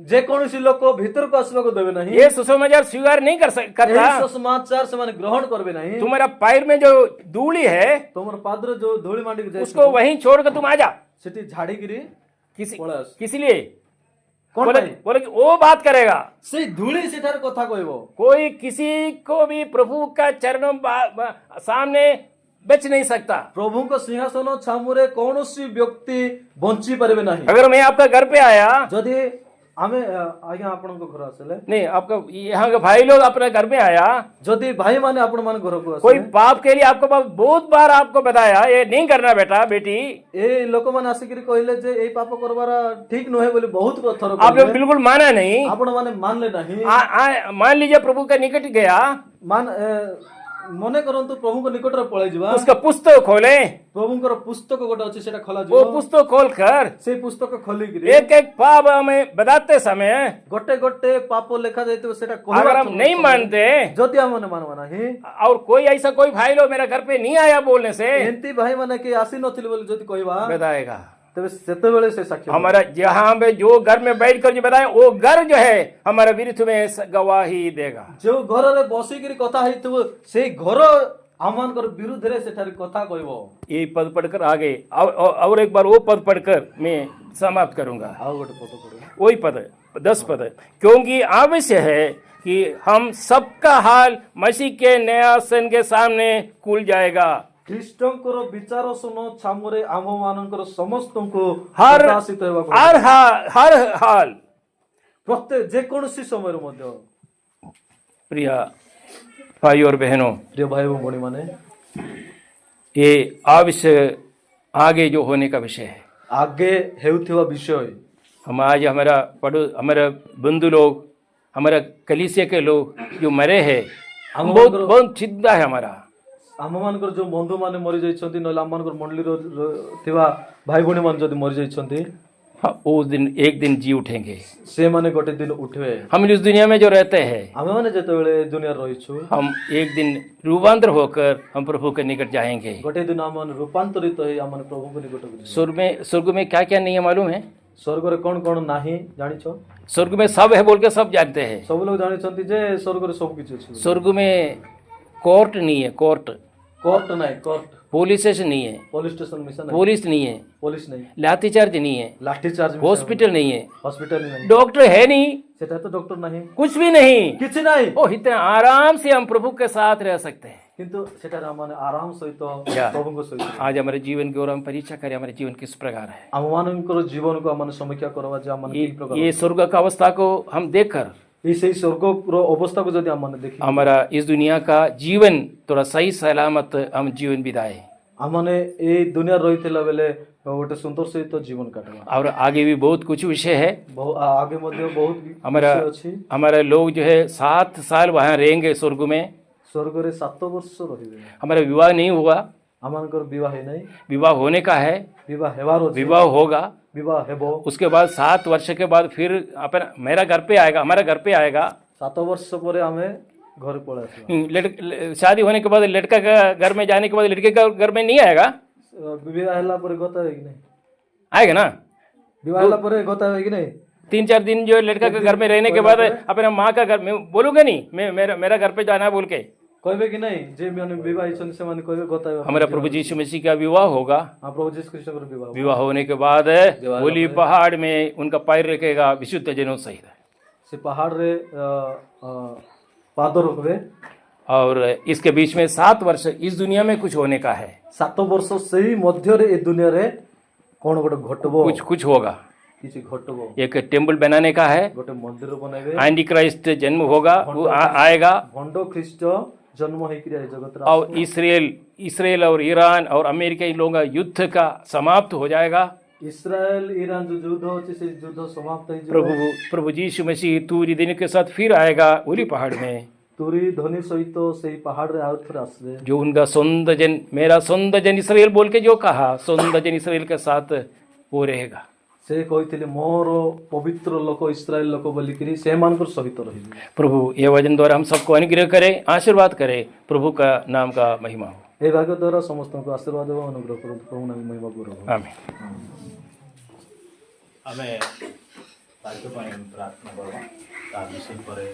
ଯେକୌଣସି ଲୋକ ଭିତରକୁ ଆସିବାକୁ ଦେବେ ନାହିଁ। ये सुसमाचार स्वीकार नहीं करता। ଏହି ସୁସମାଚାର ସେମାନେ ଗ୍ରହଣ କରିବେ ନାହିଁ। तुम्हारा पैर में जो धूली है ତମର ପାଦରେ ଯୋଉ ଧୂଳି ମାଣ୍ଡିକି ଯାଇଥିବ उसको वहीं छोड़कर तुम आ जा। ସେଠି ଝାଡିକିରି ପଳେଇ ଆସ। किस लिए? କଣ बोले ପାଇଁ? बोले कि वो बात करेगा। ସେଇ ଧୂଳି ସେଠାରେ କଥା କହିବ। कोई किसी को भी प्रभु का चरणों सामने बेच नहीं सकता। ପ୍ରଭୁଙ୍କ ସିଂହାସନ ଛାମୁରେ କୌଣସି ବ୍ୟକ୍ତି ବଞ୍ଚି ପାରିବେ ନାହିଁ। अगर मैं आपका घर पे आया, ଯଦି ଆମେ ଆଜ୍ଞା ଆପଣଙ୍କ ଘର ଆସିଲେ, नहीं आपका यहाँ के भाई लोग अपने घर में आया, ଯଦି ଭାଇମାନେ ଆପଣମାନଙ୍କ ଘରକୁ कोई ଆସିଲେ, पाप के लिए आपको बहुत बार आपको बताया ये नहीं करना बेटा बेटी, ଏ ଲୋକମାନେ ଆସିକିରି କହିଲେ ଯେ ଏଇ ପାପ କରିବାର ଠିକ ନୁହେଁ ବୋଲି ବହୁତ ଥର आप लोग କହିଲେ। बिल्कुल माना नहीं। ଆପଣମାନେ ମାନିଲେ ନାହିଁ। मान लीजिए प्रभु के निकट गया, ମନେ କରନ୍ତୁ ପ୍ରଭୁଙ୍କ ନିକଟରେ ପଳେଇ ଯିବା। उसका पुस्तक खोले, ପ୍ରଭୁଙ୍କର ପୁସ୍ତକ ଗୋଟେ ଅଛି ସେଟା ଖୋଲା वो ଯିବ। पुस्तक खोल कर ସେଇ ପୁସ୍ତକ ଖୋଲିକିରି एक एक पाप हमें बताते समय ଗୋଟେ ଗୋଟେ ପାପ ଲେଖା ଯାଇଥିବ ସେଟା अगर हम नहीं मानते ଯଦି ଆମମାନେ ମାନବା ନାହିଁ, और कोई ऐसा कोई भाई लोग मेरा घर पे नहीं आया बोलने से ଏମିତି ଭାଇମାନେ କେହି ଆସି ନଥିଲେ ବୋଲି ଯଦି କହିବା, बताएगा। ତେବେ ସେତେବେଳେ ସେ ସାକ୍ଷ୍ୟ ଦେବ। हमारा जहाँ पे जो घर में बैठ कर जो बताए वो घर जो है हमारे विरुद्ध में गवाही देगा। ଯୋଉ ଘରରେ ବସିକିରି କଥା ହେଇଥିବ ସେଇ ଘର ଆମମାନଙ୍କର ବିରୁଦ୍ଧରେ ସେଠାରେ କଥା କହିବ। ये पद पढ़कर आगे और एक बार वो पद पढ़कर मैं समाप्त करूंगा। ଆଉ ଗୋଟେ ପଦ ପଢିବ। वही पद 10 पद, क्योंकि आवश्यक है कि हम सबका हाल मसीह के न्यायासन के सामने खुल जाएगा। ଖ୍ରୀଷ୍ଟଙ୍କର ବିଚାର ଶୁଣ ଛାମୁରେ ଆମମାନଙ୍କର ସମସ୍ତଙ୍କୁ हर ପ୍ରକାଶିତ ହେବାକୁ ପଡିବ। हर हाल। ପ୍ରତ୍ୟେକ ଯେକୌଣସି ସମୟରେ ମଧ୍ୟ। प्रिय भाई और बहनों, ପ୍ରିୟ ଭାଇ ଓ ଭଉଣୀମାନେ, ये आवश्यक आगे जो होने का विषय है। ଆଗେ ହେଉଥିବା ବିଷୟ, हम आज हमारा बंधु लोग, हमारा कलीसिया के लोग जो मरे हैं, बहुत चिंता है हमारा। ଆମମାନଙ୍କର ଯୋଉ ବନ୍ଧୁମାନେ ମରିଯାଇଛନ୍ତି, ନହେଲେ ଆମମାନଙ୍କର ମଣ୍ଡଳୀର ଥିବା ଭାଇ ଭଉଣୀମାନେ ଯଦି ମରିଯାଇଛନ୍ତି, वो दिन एक दिन जी उठेंगे। ସେମାନେ ଗୋଟେ ଦିନ ଉଠିବେ। हम इस दुनिया में जो रहते हैं, ଆମେମାନେ ଯେତେବେଳେ ଏ ଦୁନିଆରେ ରହିଛୁ, हम एक दिन रूपांतर होकर हम प्रभु के निकट जाएंगे। ଗୋଟେ ଦିନ ଆମମାନେ ରୂପାନ୍ତରିତ ହେଇ ଆମମାନେ ପ୍ରଭୁଙ୍କ ନିକଟକୁ ଯିବୁ। स्वर्ग में क्या क्या नहीं है मालूम है? ସ୍ୱର୍ଗରେ କଣ କଣ ନାହିଁ ଜାଣିଛ? स्वर्ग में सब है बोल के सब जानते हैं। ସବୁ ଲୋକ ଜାଣିଛନ୍ତି ଯେ ସ୍ୱର୍ଗରେ ସବୁ କିଛି ଅଛି। स्वर्ग में कोर्ट नहीं है, कोर्ट କୋର୍ଟ ନାହିଁ, କୋର୍ଟ पुलिस स्टेशन नहीं है, ପୋଲିସ ଷ୍ଟେସନ ମିଶା ନାହିଁ, पुलिस नहीं है, ପୋଲିସ ନାହିଁ, लाठीचार्ज नहीं है, ଲାଠି ଚାର୍ଜ हॉस्पिटल नहीं है, ହସ୍ପିଟାଲ ନାହିଁ, डॉक्टर है नहीं, ସେଟା ତ ଡକ୍ଟର ନାହିଁ, कुछ भी नहीं। କିଛି ନାହିଁ। ओ इतने आराम से हम प्रभु के साथ रह सकते हैं। କିନ୍ତୁ ସେଠାରେ ଆମମାନେ ଆରାମ ସହିତ या। ପ୍ରଭୁଙ୍କ ସହିତ आज हमारे जीवन की ओर हम परीक्षा करें, हमारे जीवन किस प्रकार है। ଆମମାନଙ୍କର ଜୀବନକୁ ଆମମାନେ ସମୀକ୍ଷା କରିବା ଯେ ଆମମାନେ କି ପ୍ରକାର ये स्वर्ग का अवस्था को हम देखकर ଏଇ ସେଇ ସ୍ୱର୍ଗର ଅବସ୍ଥାକୁ ଯଦି ଆମମାନେ ଦେଖିବା, हमारा इस दुनिया का जीवन थोड़ा सही सलामत हम जीवन बिताए ଆମମାନେ ଏଇ ଦୁନିଆରେ ରହିଥିଲା ବେଳେ ଗୋଟେ ସୁନ୍ଦର ସହିତ ଜୀବନ କାଟିବା। और आगे भी बहुत कुछ विषय है। ଆଗେ ମଧ୍ୟ ବହୁତ हमारा ବିଷୟ ଅଛି। हमारा लोग जो है 7 साल वहाँ रहेंगे स्वर्ग में। ସ୍ୱର୍ଗରେ 7 ବର୍ଷ ରହିବେ। हमारा विवाह नहीं हुआ, ଆମମାନଙ୍କର ବିବାହ ହେଇନାହିଁ, विवाह होने का है, ବିବାହ ହେବାର ଅଛି, विवाह होगा। ବିବାହ ହେବ। उसके बाद 7 वर्ष के बाद फिर अपना मेरा घर पे आएगा, हमारा घर पे आएगा। 7 ବର୍ଷ ପରେ ଆମେ ଘରେ ପଳେଇ ଆସିବା। शादी होने के बाद लड़का का घर में जाने के बाद लड़के का घर में नहीं आएगा, ବିବାହ ହେଲା ପରେ ଗତା ହୁଏ କି ନାହିଁ? आएगा ना। ବିବାହ ହେଲା ପରେ ଗତା ହୁଏ କି ନାହିଁ? 3-4 दिन जो लड़का के घर में रहने के बाद अपने माँ का घर में बोलूंगा नहीं, मैं मेरा घर पे जाना बोल के। କହିବେ କି ନାହିଁ? ଯେ ମାନେ ବିବାହ ହେଇଛନ୍ତି ସେମାନେ କହିବେ ଗତା ହେବା। हमारा प्रभु यीशु मसीह का विवाह होगा। ହଁ, ପ୍ରଭୁ ଯୀଶୁ ଖ୍ରୀଷ୍ଟଙ୍କର ବିବାହ। विवाह होने के बाद होली पहाड़ में उनका पैर रखेगा विशुद्ध जनों सहित, ସେ ପାହାଡ଼ରେ ପାଦ ରଖିବେ। और इसके बीच में 7 वर्ष इस दुनिया में कुछ होने का है। 7 ବର୍ଷ ସେଇ ମଧ୍ୟରେ ଏ ଦୁନିଆରେ କଣ ଗୋଟେ ଘଟବ, कुछ होगा। କିଛି ଘଟବ। एक टेम्पल बनाने का है, ଗୋଟେ ମନ୍ଦିର ବନାଇବେ, एंटी क्राइस्ट जन्म होगा, वो आएगा। ଭଣ୍ଡ ଖ୍ରୀଷ୍ଟ ଜନ୍ମ ହେଇକିରି ଏ ଜଗତରେ और इसराइल और ईरान और अमेरिका इन लोगों का युद्ध का समाप्त हो जाएगा। ଇସ୍ରାଏଲ ଇରାନ ଯୋଉ ଯୁଦ୍ଧ ଅଛି ସେ ଯୁଦ୍ଧ ସମାପ୍ତ ହେଇଯିବ। प्रभु यीशु मसीह तूरी दिन के साथ फिर आएगा उरी पहाड़ में। ତୁରୀ ଧ୍ୱନି ସହିତ ସେଇ ପାହାଡ଼ରେ ଆଉ ଥରେ ଆସିବେ। जो उनका सौंद जन, मेरा सौंद जन इसराइल बोल के जो कहा, सौंद जन इसराइल के साथ वो रहेगा। ସେ କହିଥିଲେ ମୋର ପବିତ୍ର ଲୋକ ଇସ୍ରାଏଲ ଲୋକ ବୋଲିକିରି ସେମାନଙ୍କର ସହିତ ରହିବେ। प्रभु ये वचन द्वारा हम सबको अनुग्रह करे, आशीर्वाद करे। प्रभु का नाम का महिमा हो। ଏ ଭାଗ୍ୟ ଦ୍ୱାରା ସମସ୍ତଙ୍କୁ ଆଶୀର୍ବାଦ ଏବଂ ଅନୁଗ୍ରହ କରନ୍ତୁ। ପ୍ରଭୁ ନାମ ମହିମା କରୁ। आमीन। ଆମେ କାର୍ଯ୍ୟ ପାଇଁ ପ୍ରାର୍ଥନା କରିବା ତା ବିଷୟ ପରେ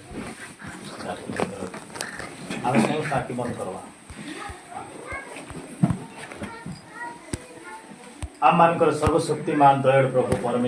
ଆମେ ସମସ୍ତେ ଆଖି ବନ୍ଦ କରିବା। ଆମମାନଙ୍କର ସର୍ବଶକ୍ତିମାନ ଦୟାଳୁ ପ୍ରଭୁ ପରମେଶ୍ୱର